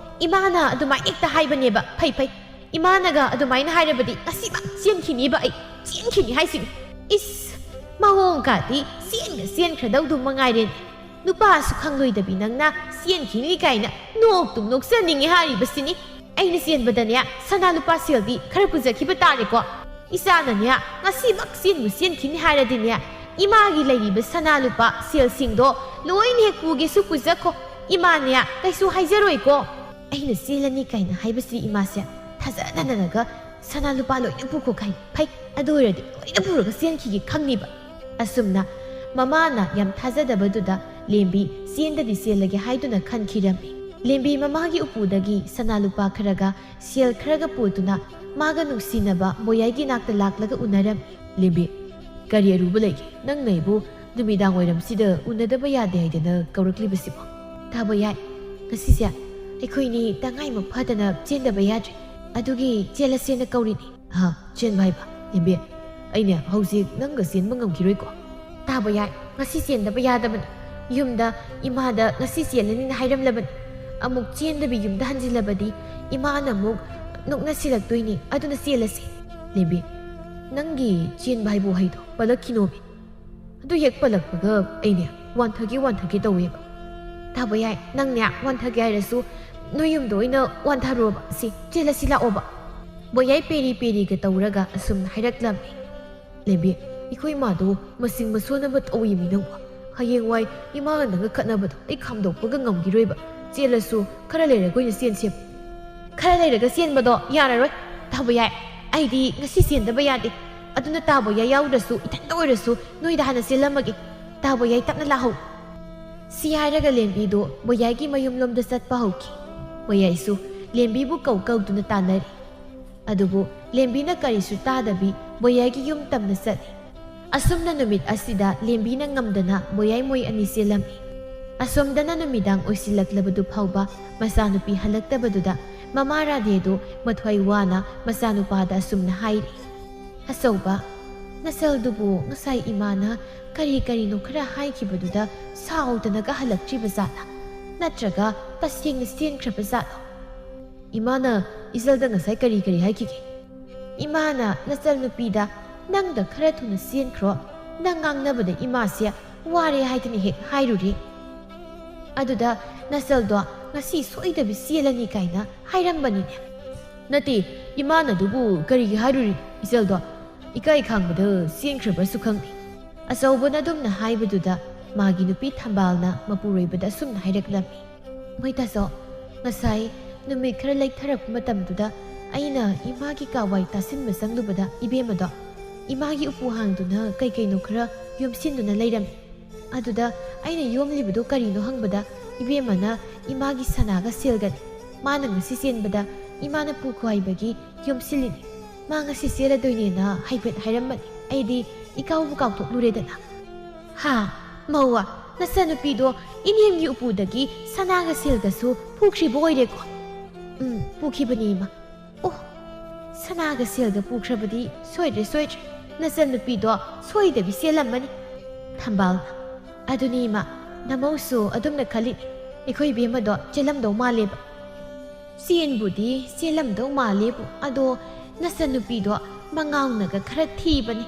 [SPEAKER 1] ꯏꯃꯥꯅ ꯑꯗꯨꯃꯥꯏꯅ ꯍꯦꯛꯇ ꯍꯥꯏꯕꯅꯦꯕ ꯐꯩ ꯏꯃꯥꯅꯒ ꯑꯗꯨꯃꯥꯏꯅ ꯍꯥꯏꯔꯕꯗꯤ ꯉꯁꯤꯃꯛ ꯆꯦꯟꯈꯤꯅꯤꯕ ꯑꯩ ꯆꯦꯟꯈꯤꯅꯤ ꯍꯥꯏꯁꯤꯅꯤ ꯏꯁ ꯃꯑꯣꯡ ꯀꯥꯗꯤ ꯆꯦꯟꯈ꯭ꯔꯗꯧꯗꯨ ꯃꯉꯥꯏꯔꯦꯅꯦ ꯅꯨꯄꯥꯁꯨ ꯈꯪꯂꯣꯏꯗꯕꯤ ꯅꯪꯅ ꯆꯦꯟꯈꯤꯅꯤ ꯀꯥꯏꯅ ꯅꯣꯛꯇꯨꯝ ꯅꯣꯛꯆꯅꯤꯡꯉꯦ ꯍꯥꯏꯔꯤꯕꯁꯤꯅꯤ ꯑꯩꯅ ꯆꯦꯟꯕꯗꯅꯦ ꯁꯅꯥ ꯂꯨꯄꯥ ꯁꯦꯜꯗꯤ ꯈꯔ ꯄꯨꯖꯈꯤꯕ ꯇꯥꯔꯦꯀꯣ ꯏꯆꯥꯅꯅꯦ ꯉꯁꯤꯃꯛ ꯆꯦꯟꯈꯤꯅꯤ ꯍꯥꯏꯔꯗꯤꯅꯦ ꯏꯃꯥꯒꯤ ꯂꯩꯔꯤꯕ ꯁꯅꯥ ꯂꯨꯄꯥ ꯁꯦꯜꯁꯤꯡꯗꯣ ꯂꯣꯏꯅ ꯍꯦꯛ ꯄꯨꯒꯦꯁꯨ ꯄꯨꯖꯈꯣ ꯏꯃꯥꯅꯦ ꯀꯩꯁꯨ ꯍꯥꯏꯖꯔꯣꯏꯀꯣ ꯑꯩꯅ ꯆꯦꯜꯂꯅꯤ ꯀꯥꯏꯅ ꯍꯥꯏꯕꯁꯤ ꯏꯃꯥꯁꯦ ꯊꯥꯖꯗꯅꯒ ꯁꯅꯥ ꯂꯨꯄꯥ ꯂꯣꯏꯅ ꯄꯨꯈꯣ ꯀꯥꯏ ꯐꯩ ꯑꯗꯨ ꯑꯣꯏꯔꯗꯤ ꯂꯣꯏꯅ ꯄꯨꯔꯒ ꯆꯦꯟꯈꯤꯒꯦ ꯈꯪꯅꯤꯕ ꯑꯁꯨꯝꯅ ꯃꯃꯥꯅ ꯌꯥꯝ ꯊꯥꯖꯗꯕꯗꯨꯗ ꯂꯦꯝꯕꯤ ꯆꯦꯟꯗꯗꯤ ꯆꯦꯜꯂꯒꯦ ꯍꯥꯏꯗꯨꯅ ꯈꯟꯈꯤꯔꯝꯃꯤ ꯂꯦꯝꯕꯤ ꯃꯃꯥꯒꯤ ꯎꯄꯨꯗꯒꯤ ꯁꯅꯥ ꯂꯨꯄꯥ ꯈꯔꯒ ꯁꯦꯜ ꯈꯔꯒ ꯄꯨꯗꯨꯅ ꯃꯥꯒ ꯅꯨꯡꯁꯤꯅꯕ ꯕꯣꯌꯥꯏꯒꯤ ꯅꯥꯛꯇ ꯂꯥꯛꯂꯒ ꯎꯅꯔꯝꯃꯤ ꯂꯦꯝꯕꯤ ꯀꯔꯤ ꯑꯔꯨꯕ ꯂꯩꯒꯦ ꯅꯪꯅ ꯑꯩꯕꯨ ꯅꯨꯃꯤꯗꯥꯡ ꯋꯥꯏꯔꯝꯁꯤꯗ ꯎꯅꯗꯕ ꯌꯥꯗꯦ ꯍꯥꯏꯗꯅ ꯀꯧꯔꯛꯂꯤꯕꯁꯤꯕꯣ ꯇꯥ ꯕꯣꯌꯥꯏ ꯉꯁꯤꯁꯦ ꯑꯩꯈꯣꯏꯅꯤ ꯇꯉꯥꯏꯃꯛ ꯐꯗꯅ ꯆꯦꯟꯗꯕ ꯌꯥꯗ꯭ꯔꯦ ꯑꯗꯨꯒꯤ ꯆꯦꯜꯂꯁꯦꯅ ꯀꯧꯔꯤꯅꯤ ꯆꯦꯟꯕ ꯍꯥꯏꯕ ꯂꯦꯝꯕꯤ ꯑꯩꯅ ꯍꯧꯖꯤꯛ ꯅꯪꯒ ꯆꯦꯟꯕ ꯉꯝꯈꯤꯔꯣꯏꯀꯣ ꯇꯥꯕ ꯌꯥꯏ ꯉꯁꯤ ꯆꯦꯟꯗꯕ ꯌꯥꯗꯕꯅꯤ ꯌꯨꯝꯗ ꯏꯃꯥꯗ ꯉꯁꯤ ꯆꯦꯜꯂꯅꯤꯅ ꯍꯥꯏꯔꯝꯂꯕꯅꯤ ꯑꯃꯨꯛ ꯆꯦꯟꯗꯕꯤ ꯌꯨꯝꯗ ꯍꯟꯖꯤꯜꯂꯕꯗꯤ ꯏꯃꯥꯅ ꯑꯃꯨꯛ ꯅꯣꯛꯅꯁꯤꯜꯂꯛꯇꯣꯏꯅꯤ ꯑꯗꯨꯅ ꯆꯦꯜꯂꯁꯤ ꯂꯦꯝꯕꯤ ꯅꯪꯒꯤ ꯆꯦꯟꯕ ꯍꯥꯏꯕꯨ ꯍꯩꯗꯣ ꯄꯜꯂꯛꯈꯤꯅꯣꯃꯤ ꯑꯗꯨ ꯍꯦꯛ ꯄꯜꯂꯛꯄꯒ ꯑꯩꯅꯦ ꯋꯥꯟꯊꯒꯦ ꯇꯧꯋꯦꯕ ꯇꯥꯕ ꯌꯥꯏ ꯅꯪꯅꯦ ꯋꯥꯟꯊꯒꯦ ꯍꯥꯏꯔꯁꯨ ꯅꯣꯏ ꯌꯨꯝꯗ ꯑꯣꯏꯅ ꯋꯥꯟꯊꯔꯨꯔꯕ ꯁꯤ ꯆꯦꯜꯂꯁꯤ ꯂꯥꯛꯑꯣꯕ ꯕꯣꯌꯥꯏ ꯄꯦꯔꯤ ꯄꯦꯔꯤꯒ ꯇꯧꯔꯒ ꯑꯁꯨꯝꯅ ꯍꯥꯏꯔꯛꯂꯝꯃꯤ ꯂꯦꯝꯕꯤ ꯑꯩꯈꯣꯏ ꯏꯃꯥꯗꯣ ꯃꯁꯤꯡ ꯃꯁꯣꯟꯅꯕ ꯇꯧꯏꯃꯤ ꯅꯪꯕꯨ ꯍꯌꯦꯡꯋꯥꯏ ꯏꯃꯥꯒ ꯅꯪꯒ ꯈꯠꯅꯕꯗꯣ ꯑꯩ ꯈꯥꯝꯗꯣꯛꯄꯒ ꯉꯝꯈꯤꯔꯣꯏꯕ ꯆꯦꯜꯂꯁꯨ ꯈꯔ ꯂꯩꯔꯒ ꯑꯣꯏꯅ ꯆꯦꯟꯁꯦ ꯈꯔ ꯂꯩꯔꯒ ꯆꯦꯟꯕꯗꯣ ꯌꯥꯔꯔꯣꯏ ꯇꯥꯕ ꯌꯥꯏ ꯑꯩꯗꯤ ꯉꯁꯤ ꯆꯦꯟꯗꯕ ꯌꯥꯗꯦ ꯑꯗꯨꯅ ꯇꯥꯕ ꯌꯥꯏ ꯌꯥꯎꯗ꯭ꯔꯁꯨ ꯏꯊꯟꯇ ꯑꯣꯏꯔꯁꯨ ꯅꯣꯏꯗ ꯍꯥꯟꯅ ꯆꯦꯜꯂꯝꯃꯒꯦ ꯇꯥꯕ ꯌꯥꯏ ꯇꯞꯅ ꯂꯥꯛꯍꯧ ꯁꯤ ꯍꯥꯏꯔꯒ ꯂꯦꯝꯕꯤꯗꯣ ꯕꯣꯌꯥꯏꯒꯤ ꯃꯌꯨꯝꯂꯣꯝꯗ ꯆꯠꯄ ꯍꯧꯈꯤ ꯕꯣꯌꯥꯏꯁꯨ ꯂꯦꯝꯕꯤꯕꯨ ꯀꯧꯗꯨꯅ ꯇꯥꯟꯅꯔꯤ ꯑꯗꯨꯕꯨ ꯂꯦꯝꯕꯤꯅ ꯀꯔꯤꯁꯨ ꯇꯥꯗꯕꯤ ꯕꯣꯌꯥꯏꯒꯤ ꯌꯨꯝ ꯇꯝꯅ ꯆꯠꯂꯤ ꯑꯁꯨꯝꯅ ꯅꯨꯃꯤꯠ ꯑꯁꯤꯗ ꯂꯦꯝꯕꯤꯅ ꯉꯝꯗꯅ ꯕꯣꯌꯥꯏ ꯃꯣꯏ ꯑꯅꯤ ꯆꯦꯜꯂꯝꯃꯤ ꯑꯁꯣꯝꯗꯅ ꯅꯨꯃꯤꯗꯥꯡ ꯑꯣꯏꯁꯤꯜꯂꯛꯂꯕꯗꯨ ꯐꯥꯎꯕ ꯃꯆꯥꯅꯨꯄꯤ ꯍꯜꯂꯛꯇꯕꯗꯨꯗ ꯃꯃꯥ ꯔꯥꯙꯦꯗꯨ ꯃꯊ꯭ꯋꯥꯏ ꯋꯥꯅ ꯃꯆꯥꯅꯨꯄꯥꯗ ꯑꯁꯨꯝꯅ ꯍꯥꯏꯔꯤ ꯑꯆꯧꯕ ꯅꯆꯜꯗꯨꯕꯨ ꯉꯁꯥꯏ ꯏꯃꯥꯅ ꯀꯔꯤꯅꯣ ꯈꯔ ꯍꯥꯏꯈꯤꯕꯗꯨꯗ ꯁꯥꯎꯗꯅꯒ ꯍꯜꯂꯛꯇ꯭ꯔꯤꯕ ꯖꯥꯠꯂ ꯅꯠꯇ꯭ꯔꯒ ꯇꯁꯦꯡꯅ ꯆꯦꯟꯈ꯭ꯔꯕ ꯖꯥꯠꯂꯣ ꯏꯃꯥꯅ ꯏꯆꯜꯗꯉꯁꯥꯏ ꯀꯔꯤ ꯍꯥꯏꯈꯤꯒꯦ ꯏꯃꯥꯅ ꯅꯆꯜ ꯅꯨꯄꯤꯗ ꯅꯪꯗ ꯈꯔ ꯊꯨꯅ ꯆꯦꯟꯈ꯭ꯔꯣ ꯅꯪ ꯉꯥꯡꯅꯕꯗ ꯏꯃꯥꯁꯦ ꯋꯥꯔꯦ ꯍꯥꯏꯗꯅ ꯍꯦꯛ ꯍꯥꯏꯔꯨꯔꯤ ꯑꯗꯨꯗ ꯅꯆꯜꯗꯣ ꯉꯁꯤ ꯁꯣꯏꯗꯕꯤ ꯆꯦꯜꯂꯅꯤ ꯀꯥꯏꯅ ꯍꯥꯏꯔꯝꯕꯅꯤꯅꯦ ꯅꯠꯇꯦ ꯏꯃꯥꯅꯗꯨꯕꯨ ꯀꯔꯤꯒꯤ ꯍꯥꯏꯔꯨꯔꯤ ꯏꯆꯜꯗꯣ ꯏꯀꯥꯏ ꯈꯥꯡꯕꯗ ꯆꯦꯟꯈ꯭ꯔꯕꯁꯨ ꯈꯪꯗꯦ ꯑꯆꯧꯕꯅ ꯑꯗꯨꯝꯅ ꯍꯥꯏꯕꯗꯨꯗ ꯃꯥꯒꯤ ꯅꯨꯄꯤ ꯊꯝꯕꯥꯜꯅ ꯃꯄꯨꯔꯣꯏꯕꯗ ꯑꯁꯨꯝꯅ ꯍꯥꯏꯔꯛꯂꯝꯃꯤ ꯃꯣꯏꯇꯥꯆꯧ ꯉꯁꯥꯏ ꯅꯨꯃꯤꯠ ꯈꯔ ꯂꯩꯊꯔꯛꯄ ꯃꯇꯝꯗꯨꯗ ꯑꯩꯅ ꯏꯃꯥꯒꯤ ꯀꯥꯋꯥꯏ ꯇꯥꯁꯤꯟꯕ ꯆꯪꯂꯨꯕꯗ ꯏꯕꯦꯝꯃꯗꯣ ꯏꯃꯥꯒꯤ ꯎꯄꯨ ꯍꯥꯡꯗꯨꯅ ꯀꯩꯅꯣ ꯈꯔ ꯌꯣꯝꯁꯤꯟꯗꯨꯅ ꯂꯩꯔꯝꯃꯤ ꯑꯗꯨꯗ ꯑꯩꯅ ꯌꯣꯝꯂꯤꯕꯗꯨ ꯀꯔꯤꯅꯣ ꯍꯪꯕꯗ ꯏꯕꯦꯝꯃꯅ ꯏꯃꯥꯒꯤ ꯁꯅꯥꯒ ꯁꯦꯜꯒꯅꯤ ꯃꯥꯅ ꯉꯁꯤ ꯆꯦꯟꯕꯗ ꯏꯃꯥꯅ ꯄꯨꯈ꯭ꯋꯥꯏꯕꯒꯤ ꯌꯣꯝꯁꯤꯜꯂꯤꯅꯤ ꯃꯥ ꯉꯁꯤ ꯆꯦꯜꯂꯗꯣꯏꯅꯦꯅ ꯍꯥꯏꯐꯦꯠ ꯍꯥꯏꯔꯝꯕꯅꯤ ꯑꯩꯗꯤ ꯏꯀꯥꯎꯕꯨ ꯀꯥꯎꯊꯣꯛꯂꯨꯔꯦꯗꯅ ꯍꯥ ꯃꯧꯋꯥ ꯅꯆꯥꯅꯨꯄꯤꯗꯣ ꯏꯅꯦꯝꯒꯤ ꯎꯄꯨꯗꯒꯤ ꯁꯅꯥꯒ ꯁꯦꯜꯒꯁꯨ ꯄꯨꯈ꯭ꯔꯤꯕ ꯑꯣꯏꯔꯦꯀꯣ ꯄꯨꯈꯤꯕꯅꯤ ꯏꯃꯥ ꯑꯣ ꯁꯅꯥꯒ ꯁꯦꯜꯒ ꯄꯨꯈ꯭ꯔꯕꯗꯤ ꯁꯣꯏꯗ꯭ꯔꯦ ꯅꯆꯥꯅꯨꯄꯤꯗꯣ ꯁꯣꯏꯗꯕꯤ ꯆꯦꯜꯂꯝꯃꯅꯤ ꯊꯝꯕꯥꯜꯅ ꯑꯗꯨꯅꯤ ꯏꯃꯥ ꯅꯃꯧꯁꯨ ꯑꯗꯨꯝꯅ ꯈꯜꯂꯤꯅꯤ ꯑꯩꯈꯣꯏ ꯏꯕꯦꯝꯃꯗꯣ ꯆꯦꯜꯂꯝꯗꯧ ꯃꯥꯜꯂꯦꯕ ꯆꯦꯟꯕꯨꯗꯤ ꯆꯦꯜꯂꯝꯗꯧ ꯃꯥꯜꯂꯦꯕꯨ ꯑꯗꯣ ꯅꯆꯥꯅꯨꯄꯤꯗꯣ ꯃꯉꯥꯎꯅꯒ ꯈꯔ ꯊꯤꯕꯅꯤ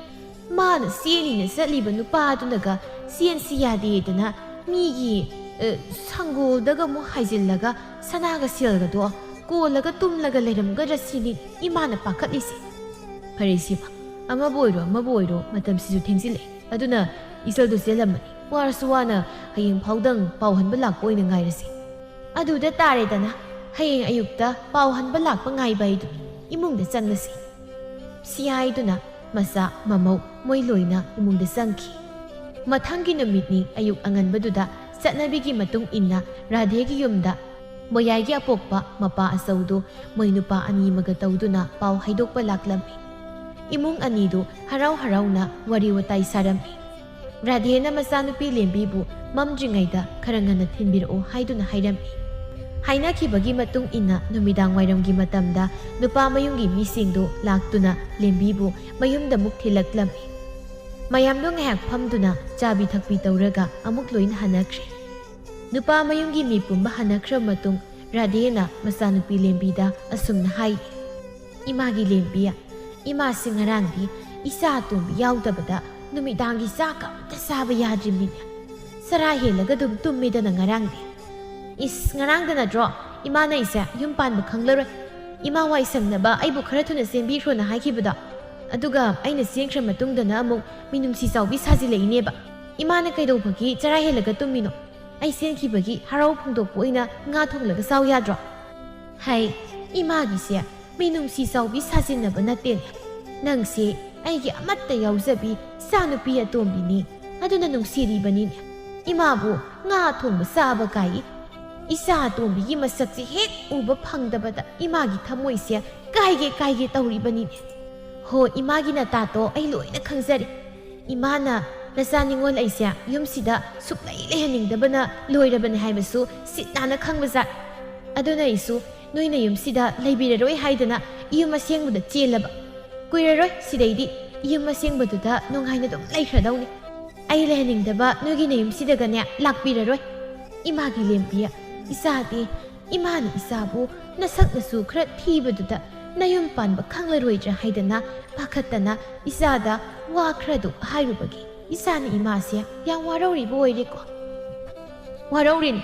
[SPEAKER 1] ꯃꯥꯅ ꯆꯦꯅꯤꯅ ꯆꯠꯂꯤꯕ ꯅꯨꯄꯥꯗꯨꯅꯒ ꯆꯦꯟꯁꯤ ꯌꯥꯗꯦꯗꯅ ꯃꯤꯒꯤ ꯁꯪꯒꯣꯜꯗꯒ ꯑꯃꯨꯛ ꯍꯥꯏꯖꯤꯜꯂꯒ ꯁꯅꯥꯒ ꯁꯦꯜꯒꯗꯣ ꯀꯣꯜꯂꯒ ꯇꯨꯝꯂꯒ ꯂꯩꯔꯝꯒꯗ꯭ꯔ ꯁꯤꯅꯤ ꯏꯃꯥꯅ ꯄꯥꯈꯠꯂꯤꯁꯦ ꯐꯔꯦ ꯁꯤꯃ ꯑꯃꯕꯨ ꯑꯣꯏꯔꯣ ꯃꯇꯝꯁꯤꯁꯨ ꯊꯦꯡꯖꯤꯜꯂꯛꯑꯦ ꯑꯗꯨꯅ ꯏꯆꯜꯗꯨ ꯆꯦꯜꯂꯝꯃꯅꯤ ꯋꯥꯔꯁꯨ ꯋꯥꯅ ꯍꯌꯦꯡ ꯐꯥꯎꯗꯪ ꯄꯥꯎ ꯍꯟꯕ ꯂꯥꯛꯄ ꯑꯣꯏꯅ ꯉꯥꯏꯔꯁꯤ ꯑꯗꯨꯗ ꯇꯥꯔꯦꯗꯅ ꯍꯌꯦꯡ ꯑꯌꯨꯛꯇ ꯄꯥꯎ ꯍꯟꯕ ꯂꯥꯛꯄ ꯉꯥꯏꯕ ꯍꯥꯏꯗꯨꯅꯤ ꯏꯃꯨꯡꯗ ꯆꯪꯂꯁꯤ ꯁꯤ ꯍꯥꯏꯗꯨꯅ ꯃꯆꯥ ꯃꯃꯧ ꯃꯣꯏ ꯂꯣꯏꯅ ꯏꯃꯨꯡꯗ ꯆꯪꯈꯤ ꯃꯊꯪꯒꯤ ꯅꯨꯃꯤꯠꯅꯤ ꯑꯌꯨꯛ ꯑꯉꯟꯕꯗꯨꯗ ꯆꯠꯅꯕꯤꯒꯤ ꯃꯇꯨꯡ ꯏꯟꯅ ꯔꯥꯙꯦꯒꯤ ꯌꯨꯝꯗ ꯕꯣꯌꯥꯏꯒꯤ ꯑꯄꯣꯛꯄ ꯃꯄꯥ ꯑꯆꯧꯗꯨ ꯃꯣꯏ ꯅꯨꯄꯥ ꯑꯅꯤꯃꯒ ꯇꯧꯗꯨꯅ ꯄꯥꯎ ꯍꯩꯗꯣꯛꯄ ꯂꯥꯛꯂꯝꯃꯤ ꯏꯃꯨꯡ ꯑꯅꯤꯗꯨ ꯍꯔꯥꯎꯅ ꯋꯥꯔꯤ ꯋꯥꯇꯥꯏ ꯁꯥꯔꯝꯃꯤ ꯔꯥꯙꯦꯅ ꯃꯆꯥꯅꯨꯄꯤ ꯂꯦꯝꯕꯤꯕꯨ ꯃꯝꯗ꯭ꯔꯤꯉꯩꯗ ꯈꯔ ꯉꯟꯅ ꯊꯤꯟꯕꯤꯔꯛꯎ ꯍꯥꯏꯗꯨꯅ ꯍꯥꯏꯔꯝꯃꯤ ꯍꯥꯏꯅꯈꯤꯕꯒꯤ ꯃꯇꯨꯡ ꯏꯟꯅ ꯅꯨꯃꯤꯗꯥꯡ ꯋꯥꯏꯔꯝꯒꯤ ꯃꯇꯝꯗ ꯅꯨꯄꯥ ꯃꯌꯨꯝꯒꯤ ꯃꯤꯁꯤꯡꯗꯨ ꯂꯥꯛꯇꯨꯅ ꯂꯦꯝꯕꯤꯕꯨ ꯃꯌꯨꯝꯗ ꯑꯃꯨꯛ ꯊꯤꯜꯂꯛꯂꯝꯃꯤ ꯃꯌꯥꯝꯗꯣ ꯉꯥꯏꯍꯥꯛ ꯐꯝꯗꯨꯅ ꯆꯥꯕꯤ ꯊꯛꯄꯤ ꯇꯧꯔꯒ ꯑꯃꯨꯛ ꯂꯣꯏꯅ ꯍꯟꯅꯈ꯭ꯔꯦ ꯅꯨꯄꯥ ꯃꯌꯨꯝꯒꯤ ꯃꯤ ꯄꯨꯝꯕ ꯍꯟꯅꯈ꯭ꯔꯕ ꯃꯇꯨꯡ ꯔꯥꯙꯦꯅ ꯃꯆꯥꯅꯨꯄꯤ ꯂꯦꯝꯕꯤꯗ ꯑꯁꯨꯝꯅ ꯍꯥꯏ ꯏꯃꯥꯒꯤ ꯂꯦꯝꯕꯤ ꯏꯃꯥꯁꯤ ꯉꯔꯥꯡꯗꯤ ꯏꯆꯥ ꯑꯇꯣꯝꯕꯤ ꯌꯥꯎꯗꯕꯗ ꯅꯨꯃꯤꯗꯥꯡꯒꯤ ꯆꯥꯛ ꯑꯝꯇ ꯆꯥꯕ ꯌꯥꯗ꯭ꯔꯤꯕꯅꯤꯅꯦ ꯆꯔꯥ ꯍꯦꯜꯂꯒ ꯑꯗꯨꯝ ꯇꯨꯝꯃꯤꯗꯅ ꯉꯔꯥꯡꯗꯤ ꯉꯔꯥꯡꯗ ꯅꯠꯇ꯭ꯔꯣ ꯏꯃꯥꯅ ꯑꯩꯁꯦ ꯌꯨꯝ ꯄꯥꯟꯕ ꯈꯪꯂꯔꯣꯏ ꯏꯃꯥ ꯋꯥꯏ ꯁꯪꯅꯕ ꯑꯩꯕꯨ ꯈꯔ ꯊꯨꯅ ꯆꯦꯟꯕꯤꯈ꯭ꯔꯣꯅ ꯍꯥꯏꯈꯤꯕꯗꯣ ꯑꯗꯨꯒ ꯑꯩꯅ ꯆꯦꯟꯈ꯭ꯔ ꯃꯇꯨꯡꯗꯅ ꯑꯃꯨꯛ ꯃꯤꯅꯨꯡꯁꯤ ꯆꯥꯎꯕꯤ ꯁꯥꯖꯤꯜꯂꯛꯏꯅꯦꯕ ꯏꯃꯥꯅ ꯀꯩꯗꯧꯕꯒꯤ ꯆꯔꯥ ꯍꯦꯜꯂꯒ ꯇꯨꯝꯃꯤꯅꯣ ꯑꯩ ꯆꯦꯟꯈꯤꯕꯒꯤ ꯍꯔꯥꯎ ꯐꯣꯡꯗꯣꯛꯄ ꯑꯣꯏꯅ ꯉꯥ ꯊꯣꯡꯂꯒ ꯆꯥꯎ ꯌꯥꯗ꯭ꯔꯣ ꯍꯥꯏ ꯏꯃꯥꯒꯤꯁꯦ ꯃꯤꯅꯨꯡꯁꯤ ꯆꯥꯎꯕꯤ ꯁꯥꯖꯤꯟꯅꯕ ꯅꯠꯇꯦꯅꯦ ꯅꯪꯁꯦ ꯑꯩꯒꯤ ꯑꯃꯠꯇ ꯌꯥꯎꯖꯕꯤ ꯏꯆꯥꯅꯨꯄꯤ ꯑꯇꯣꯝꯕꯤꯅꯤ ꯑꯗꯨꯅ ꯅꯨꯡꯁꯤꯔꯤꯕꯅꯤꯅꯦ ꯏꯃꯥꯕꯨ ꯉꯥ ꯊꯣꯡꯕ ꯆꯥꯕ ꯀꯥꯏ ꯏꯆꯥ ꯑꯇꯣꯝꯕꯤꯒꯤ ꯃꯁꯛꯁꯦ ꯍꯦꯛ ꯎꯕ ꯐꯪꯗꯕꯗ ꯏꯃꯥꯒꯤ ꯊꯃꯣꯏꯁꯦ ꯀꯥꯏꯒꯦ ꯇꯧꯔꯤꯕꯅꯤꯅꯦ ꯍꯣ ꯏꯃꯥꯒꯤ ꯅꯇꯥꯇꯣ ꯑꯩ ꯂꯣꯏꯅ ꯈꯪꯖꯔꯤ ꯏꯃꯥꯅ ꯅꯆꯥ ꯅꯤꯉꯣꯜ ꯑꯩꯁꯦ ꯌꯨꯝꯁꯤꯗ ꯁꯨꯛꯂꯩ ꯂꯩꯍꯟꯅꯤꯡꯗꯕꯅ ꯂꯣꯏꯔꯕꯅꯤ ꯍꯥꯏꯕꯁꯨ ꯁꯤꯠ ꯅꯥꯟꯅ ꯈꯪꯕꯖꯥꯠ ꯑꯗꯨꯅ ꯑꯩꯁꯨ ꯅꯣꯏꯅ ꯌꯨꯝꯁꯤꯗ ꯂꯩꯕꯤꯔꯔꯣꯏ ꯍꯥꯏꯗꯅ ꯌꯨꯝ ꯑꯁꯦꯡꯕꯗ ꯆꯦꯜꯂꯕ ꯀꯨꯏꯔꯔꯣꯏ ꯁꯤꯗꯩꯗꯤ ꯌꯨꯝ ꯑꯁꯦꯡꯕꯗꯨꯗ ꯅꯨꯡꯉꯥꯏꯅ ꯑꯗꯨꯝ ꯂꯩꯈ꯭ꯔꯗꯧꯅꯤ ꯑꯩ ꯂꯩꯍꯟꯅꯤꯡꯗꯕ ꯅꯣꯏꯒꯤ ꯅꯌꯨꯝꯁꯤꯗꯒꯅꯦ ꯂꯥꯛꯄꯤꯔꯔꯣꯏ ꯏꯃꯥꯒꯤ ꯂꯦꯝꯕꯤ ꯏꯆꯥꯗꯤ ꯏꯃꯥꯅ ꯏꯆꯥꯕꯨ ꯅꯁꯛꯅꯁꯨ ꯈꯔ ꯊꯤꯕꯗꯨꯗ ꯅꯌꯨꯝ ꯄꯥꯟꯕ ꯈꯪꯂꯔꯣꯏꯗ꯭ꯔꯥ ꯍꯥꯏꯗꯅ ꯄꯥꯈꯠꯇꯅ ꯏꯆꯥꯗ ꯋꯥ ꯈꯔꯗꯨ ꯍꯥꯏꯔꯨꯕꯒꯤ ꯏꯆꯥꯅ ꯏꯃꯥꯁꯦ ꯌꯥꯝ ꯋꯥꯔꯧꯔꯤꯕ ꯑꯣꯏꯔꯦꯀꯣ ꯋꯥꯔꯧꯔꯤꯅꯤ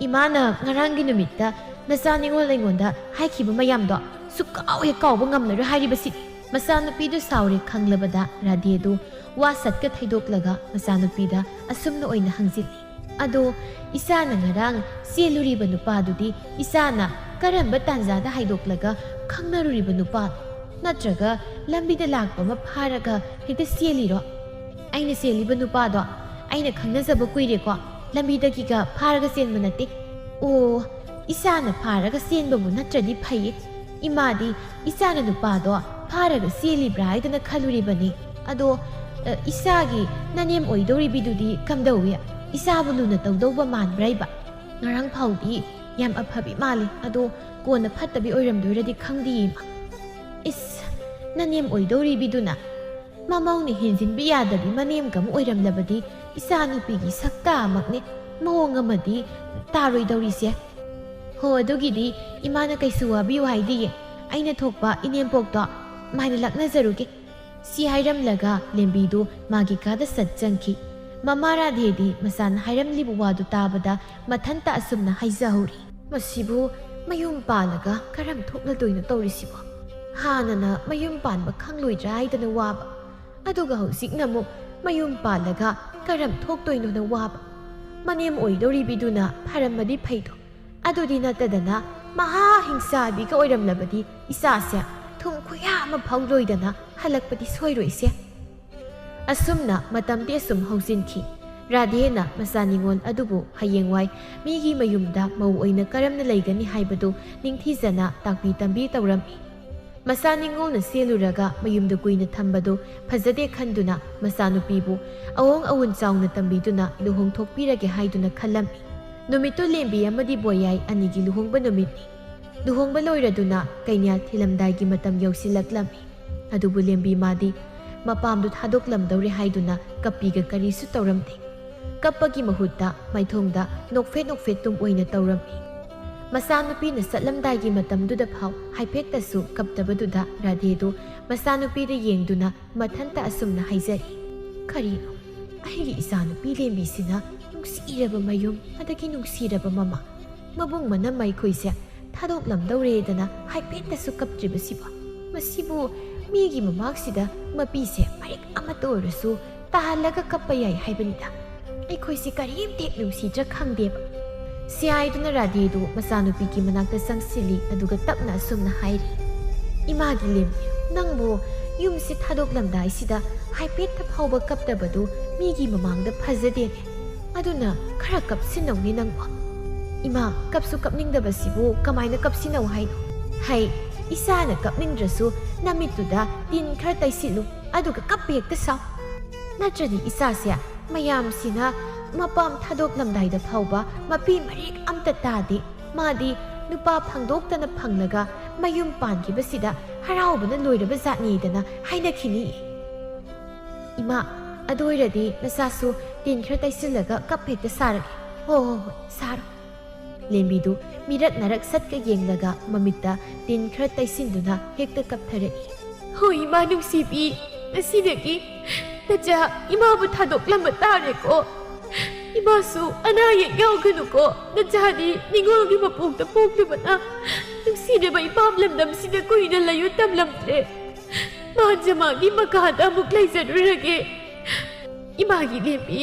[SPEAKER 1] ꯏꯃꯥꯅ ꯉꯔꯥꯡꯒꯤ ꯅꯨꯃꯤꯠꯇ ꯅꯆꯥꯅꯤꯉꯣꯜ ꯑꯩꯉꯣꯟꯗ ꯍꯥꯏꯈꯤꯕ ꯃꯌꯥꯝꯗꯣ ꯁꯨꯛꯀꯥꯎ ꯍꯦꯛ ꯀꯥꯎꯕ ꯉꯝꯂꯔꯣꯏ ꯍꯥꯏꯔꯤꯕꯁꯤꯅꯤ ꯃꯆꯥꯅꯨꯄꯤꯗꯨ ꯁꯥꯎꯔꯦ ꯈꯪꯂꯕꯗ ꯔꯥꯙꯦꯗꯨ ꯋꯥ ꯁꯠꯀ ꯊꯩꯗꯣꯛꯂꯒ ꯃꯆꯥꯅꯨꯄꯤꯗ ꯑꯁꯨꯝꯅ ꯑꯣꯏꯅ ꯍꯪꯖꯤꯜꯂꯤ ꯑꯗꯣ ꯏꯆꯥꯅ ꯉꯔꯥꯡ ꯆꯦꯜꯂꯨꯔꯤꯕ ꯅꯨꯄꯥꯗꯨꯗꯤ ꯏꯆꯥꯅ ꯀꯔꯝꯕ ꯇꯥꯟꯖꯥꯗ ꯍꯥꯏꯗꯣꯛꯂꯒ ꯈꯪꯅꯔꯨꯔꯤꯕ ꯅꯨꯄꯥꯅꯣ ꯅꯠꯇ꯭ꯔꯒ ꯂꯝꯕꯤꯗ ꯂꯥꯛꯄ ꯑꯃ ꯐꯥꯔꯒ ꯍꯦꯛꯇ ꯆꯦꯜꯂꯤꯔꯣ ꯑꯩꯅ ꯆꯦꯜꯂꯤꯕ ꯅꯨꯄꯥꯗꯣ ꯑꯩꯅ ꯈꯪꯅꯖꯕ ꯀꯨꯏꯔꯦꯀꯣ ꯂꯝꯕꯤꯗꯒꯤꯒ ꯐꯥꯔꯒ ꯆꯦꯟꯕ ꯅꯠꯇꯦ ꯑꯣ ꯏꯆꯥꯅ ꯐꯥꯔꯒ ꯆꯦꯟꯕꯕꯨ ꯅꯠꯇ꯭ꯔꯗꯤ ꯐꯩꯌꯦ ꯏꯃꯥꯗꯤ ꯏꯆꯥꯅ ꯅꯨꯄꯥꯗꯣ ꯐꯥꯔꯒ ꯆꯦꯜꯂꯤꯕ꯭ꯔꯥ ꯍꯥꯏꯗꯅ ꯈꯜꯂꯨꯔꯤꯕꯅꯤ ꯑꯗꯣ ꯏꯆꯥꯒꯤ ꯅꯅꯦꯝ ꯑꯣꯏꯗꯧꯔꯤꯕꯤꯗꯨꯗꯤ ꯀꯝꯗꯧꯏ ꯏꯆꯥꯕꯨ ꯂꯨꯅ ꯇꯧꯗꯧꯕ ꯃꯥꯟꯕ꯭ꯔꯥꯏꯕ ꯉꯔꯥꯡ ꯐꯥꯎꯗꯤ ꯌꯥꯝ ꯑꯐꯕꯤ ꯃꯥꯜꯂꯤ ꯑꯗꯣ ꯀꯣꯟꯅ ꯐꯠꯇꯕꯤ ꯑꯣꯏꯔꯝꯗꯣꯏꯔꯗꯤ ꯈꯪꯗꯤꯌꯦ ꯏꯃꯥ ꯏꯁ ꯅꯅꯦꯝ ꯑꯣꯏꯗꯧꯔꯤꯕꯤꯗꯨꯅ ꯃꯃꯧꯅ ꯍꯦꯟꯖꯤꯟꯕ ꯌꯥꯗꯕꯤ ꯃꯅꯦꯝꯒ ꯑꯣꯏꯔꯝꯂꯕꯗꯤ ꯏꯆꯥꯅꯨꯄꯤꯒꯤ ꯁꯛꯇꯥ ꯑꯃꯛꯅꯦ ꯃꯑꯣꯡ ꯑꯃꯗꯤ ꯇꯥꯔꯣꯏꯗꯧꯔꯤꯁꯦ ꯍꯣ ꯑꯗꯨꯒꯤꯗꯤ ꯏꯃꯥꯅ ꯀꯩꯁꯨ ꯋꯥꯕꯤꯌꯨ ꯍꯥꯏꯗꯤꯌꯦ ꯑꯩꯅ ꯊꯣꯛꯄ ꯏꯅꯦꯝꯄꯣꯛꯇꯣ ꯃꯥꯏꯅ ꯂꯥꯛꯅꯖꯔꯨꯒꯦ ꯁꯤ ꯍꯥꯏꯔꯝꯂꯒ ꯂꯦꯝꯕꯤꯗꯨ ꯃꯥꯒꯤ ꯀꯥꯗ ꯁꯠ ꯆꯪꯈꯤ ꯃꯃꯥ ꯔꯥꯙꯦꯗꯤ ꯃꯆꯥꯅ ꯍꯥꯏꯔꯝꯂꯤꯕ ꯋꯥꯗꯨ ꯇꯥꯕꯗ ꯃꯊꯟꯇ ꯑꯁꯨꯝꯅ ꯍꯥꯏꯖꯍꯧꯔꯤ ꯃꯁꯤꯕꯨ ꯃꯌꯨꯝ ꯄꯥꯜꯂꯒ ꯀꯔꯝ ꯊꯣꯛꯂꯗꯣꯏꯅꯣ ꯇꯧꯔꯤꯁꯤꯕꯣ ꯍꯥꯟꯅꯅ ꯃꯌꯨꯝ ꯄꯥꯟꯕ ꯈꯪꯂꯣꯏꯗ꯭ꯔꯥ ꯍꯥꯏꯗꯅ ꯋꯥꯕ ꯑꯗꯨꯒ ꯍꯧꯖꯤꯛꯅ ꯑꯃꯨꯛ ꯃꯌꯨꯝ ꯄꯥꯜꯂꯒ ꯀꯔꯝ ꯊꯣꯛꯇꯣꯏꯅꯣꯅ ꯋꯥꯕ ꯃꯅꯦꯝ ꯑꯣꯏꯗꯧꯔꯤꯕꯤꯗꯨꯅ ꯐꯔꯝꯃꯗꯤ ꯐꯩꯗꯣ ꯑꯗꯨꯗꯤ ꯅꯠꯇꯗꯅ ꯃꯍꯥ ꯍꯤꯡꯁꯥꯕꯤꯒ ꯑꯣꯏꯔꯝꯂꯕꯗꯤ ꯏꯆꯥꯁꯦ ꯊꯨꯝ ꯈꯨꯌꯥ ꯑꯃ ꯐꯥꯎꯔꯣꯏꯗꯅ ꯍꯜꯂꯛꯄꯗꯤ ꯁꯣꯏꯔꯣꯏꯁꯦ ꯑꯁꯨꯝꯅ ꯃꯇꯝꯗꯤ ꯑꯁꯨꯝ ꯍꯧꯖꯤꯟꯈꯤ ꯔꯥꯙꯦꯅ ꯃꯆꯥꯅꯤꯉꯣꯜ ꯑꯗꯨꯕꯨ ꯍꯌꯦꯡꯋꯥꯏ ꯃꯤꯒꯤ ꯃꯌꯨꯝꯗ ꯃꯧ ꯑꯣꯏꯅ ꯀꯔꯝꯅ ꯂꯩꯒꯅꯤ ꯍꯥꯏꯕꯗꯨ ꯅꯤꯡꯊꯤꯖꯅ ꯇꯥꯛꯄꯤ ꯇꯝꯕꯤ ꯇꯧꯔꯝꯃꯤ ꯃꯆꯥꯅꯤꯉꯣꯜꯅ ꯆꯦꯜꯂꯨꯔꯒ ꯃꯌꯨꯝꯗ ꯀꯨꯏꯅ ꯊꯝꯕꯗꯨ ꯐꯖꯗꯦ ꯈꯟꯗꯨꯅ ꯃꯆꯥꯅꯨꯄꯤꯕꯨ ꯑꯋꯣꯡ ꯑꯋꯨꯟ ꯆꯥꯎꯅ ꯇꯝꯕꯤꯗꯨꯅ ꯂꯨꯍꯣꯡꯊꯣꯛꯄꯤꯔꯒꯦ ꯍꯥꯏꯗꯨꯅ ꯈꯜꯂꯝꯃꯤ ꯅꯨꯃꯤꯠꯇꯨ ꯂꯦꯝꯕꯤ ꯑꯃꯗꯤ ꯕꯣꯌꯥꯏ ꯑꯅꯤꯒꯤ ꯂꯨꯍꯣꯡꯕ ꯅꯨꯃꯤꯠꯅꯤ ꯂꯨꯍꯣꯡꯕ ꯂꯣꯏꯔꯗꯨꯅ ꯀꯩꯅꯥ ꯊꯤꯜꯂꯝꯗꯥꯏꯒꯤ ꯃꯇꯝ ꯌꯧꯁꯤꯜꯂꯛꯂꯝꯃꯤ ꯑꯗꯨꯕꯨ ꯂꯦꯝꯕꯤ ꯃꯥꯗꯤ ꯃꯄꯥꯝꯗꯨ ꯊꯥꯗꯣꯛꯂꯝꯗꯧꯔꯦ ꯍꯥꯏꯗꯨꯅ ꯀꯞꯄꯤꯒ ꯀꯔꯤꯁꯨ ꯇꯧꯔꯝꯗꯦ ꯀꯞꯄꯒꯤ ꯃꯍꯨꯠꯇ ꯃꯥꯏꯊꯣꯡꯗ ꯅꯣꯛꯐꯦꯠ ꯅꯣꯛꯐꯦꯠꯇꯨꯝ ꯑꯣꯏꯅ ꯇꯧꯔꯝꯃꯤ ꯃꯆꯥꯅꯨꯄꯤꯅ ꯆꯠꯂꯝꯗꯥꯏꯒꯤ ꯃꯇꯝꯗꯨꯗ ꯐꯥꯎ ꯍꯥꯏꯐꯦꯠꯇꯁꯨ ꯀꯞꯇꯕꯗꯨꯗ ꯔꯥꯙꯦꯗꯨ ꯃꯆꯥꯅꯨꯄꯤꯗ ꯌꯦꯡꯗꯨꯅ ꯃꯊꯟꯇ ꯑꯁꯨꯝꯅ ꯍꯥꯏꯖꯔꯤ ꯀꯔꯤꯅꯣ ꯑꯩꯒꯤ ꯏꯆꯥꯅꯨꯄꯤ ꯂꯦꯝꯕꯤꯁꯤꯅ ꯅꯨꯡꯁꯤꯔꯕ ꯃꯌꯨꯝ ꯑꯗꯒꯤ ꯅꯨꯡꯁꯤꯔꯕ ꯃꯃꯥ ꯃꯕꯨꯡ ꯃꯅꯝ ꯃꯩꯈꯣꯏꯁꯦ ꯊꯥꯗꯣꯛꯂꯝꯗꯧꯔꯦꯗꯅ ꯍꯥꯏꯐꯦꯠꯇꯁꯨ ꯀꯞꯇ꯭ꯔꯤꯕꯁꯤꯕꯣ ꯃꯁꯤꯕꯨ ꯃꯤꯒꯤ ꯃꯃꯥꯡꯁꯤꯗ ꯃꯄꯤꯁꯦ ꯃꯔꯤꯛ ꯑꯃꯠꯇ ꯑꯣꯏꯔꯁꯨ ꯇꯥꯍꯜꯂꯒ ꯀꯞꯄ ꯌꯥꯏ ꯍꯥꯏꯕꯅꯤꯗ ꯑꯩꯈꯣꯏꯁꯦ ꯀꯔꯤꯝꯇ ꯅꯨꯡꯁꯤꯗ꯭ꯔꯥ ꯈꯪꯗꯦꯕ ꯁꯤ ꯍꯥꯏꯗꯨꯅ ꯔꯥꯙꯦꯗꯨ ꯃꯆꯥꯅꯨꯄꯤꯒꯤ ꯃꯅꯥꯛꯇ ꯆꯪꯁꯤꯜꯂꯤ ꯑꯗꯨꯒ ꯇꯞꯅ ꯑꯁꯨꯝꯅ ꯍꯥꯏꯔꯤ ꯏꯃꯥꯒꯤ ꯂꯦꯝꯕꯤ ꯅꯪꯕꯨ ꯌꯨꯝꯁꯤ ꯊꯥꯗꯣꯛꯂꯝꯗꯥꯏꯁꯤꯗ ꯍꯥꯏꯐꯦꯠꯇ ꯐꯥꯎꯕ ꯀꯞꯇꯕꯗꯨ ꯃꯤꯒꯤ ꯃꯃꯥꯡꯗ ꯐꯖꯗꯦꯅꯦ ꯑꯗꯨꯅ ꯈꯔ ꯀꯞꯁꯤꯟꯅꯧꯅꯦ ꯅꯪꯕꯨ ꯏꯃꯥ ꯀꯞꯁꯨ ꯀꯞꯅꯤꯡꯗꯕꯁꯤꯕꯨ ꯀꯃꯥꯏꯅ ꯀꯞꯁꯤꯟꯅꯧ ꯍꯥꯏꯅꯣ ꯍꯩ ꯏꯁꯥꯅ ꯀꯞꯅꯤꯡꯗ꯭ꯔꯁꯨ ꯅꯃꯤꯠꯇꯨꯗ ꯇꯤꯟ ꯈꯔ ꯇꯩꯁꯤꯜꯂꯨ ꯑꯗꯨꯒ ꯀꯞꯄ ꯍꯦꯛꯇ ꯁꯥꯎ ꯅꯠꯇ꯭ꯔꯗꯤ ꯏꯆꯥꯁꯦ ꯃꯌꯥꯝꯁꯤꯅ ꯃꯄꯥꯝ ꯊꯥꯗꯣꯛꯂꯝꯗꯥꯏꯗ ꯐꯥꯎꯕ ꯃꯄꯤ ꯃꯔꯤꯛ ꯑꯝꯇ ꯇꯥꯗꯦ ꯃꯥꯗꯤ ꯅꯨꯄꯥ ꯐꯪꯗꯣꯛꯇꯅ ꯐꯪꯂꯒ ꯃꯌꯨꯝ ꯄꯥꯟꯈꯤꯕꯁꯤꯗ ꯍꯔꯥꯎꯕꯅ ꯂꯣꯏꯔꯕ ꯖꯥꯠꯅꯤꯗꯅ ꯍꯥꯏꯅꯈꯤꯅꯤ ꯏꯃꯥ ꯑꯗꯨ ꯑꯣꯏꯔꯗꯤ ꯅꯆꯥꯁꯨ ꯇꯤꯟ ꯈꯔ ꯇꯩꯁꯤꯜꯂꯒ ꯀꯞ ꯍꯦꯛꯇ ꯁꯥꯔꯒꯦ ꯍꯣꯏ ꯍꯣꯏ ꯍꯣꯏ ꯁꯥꯔꯣ ꯂꯦꯝꯕꯤꯗꯨ ꯃꯤꯔꯛ ꯅꯔꯛ ꯁꯠꯀ ꯌꯦꯡꯂꯒ ꯃꯃꯤꯠꯇ ꯇꯤꯟ ꯈꯔ ꯇꯩꯁꯤꯟꯗꯨꯅ ꯍꯦꯛꯇ ꯀꯞꯊꯔꯛꯏ ꯍꯣꯏ ꯏꯃꯥ ꯅꯨꯡꯁꯤꯕꯤ ꯉꯁꯤꯗꯒꯤ ꯅꯆꯥ ꯏꯃꯥꯕు ꯊꯥꯗꯣꯛꯂꯝꯕ ꯇꯥꯔꯦꯀꯣ 이마수 아나의 여그누고 나자니 닝올기 마폭다 폭드바나 ꯅꯨꯡꯁꯤꯔꯕ ꯏꯄꯥꯝ ꯂꯝꯗꯝꯁꯤꯗ ꯀꯨꯏꯅ ꯂꯩꯌꯨ ꯇꯝꯂꯝꯗ꯭ꯔꯦ ꯃꯥꯟꯖꯃꯥꯒꯤ ꯃꯈꯥꯗ ꯑꯃꯨꯛ ꯂꯩꯖꯔꯨꯔꯒꯦ 이마ꯒꯤ ꯂꯦꯝꯕꯤ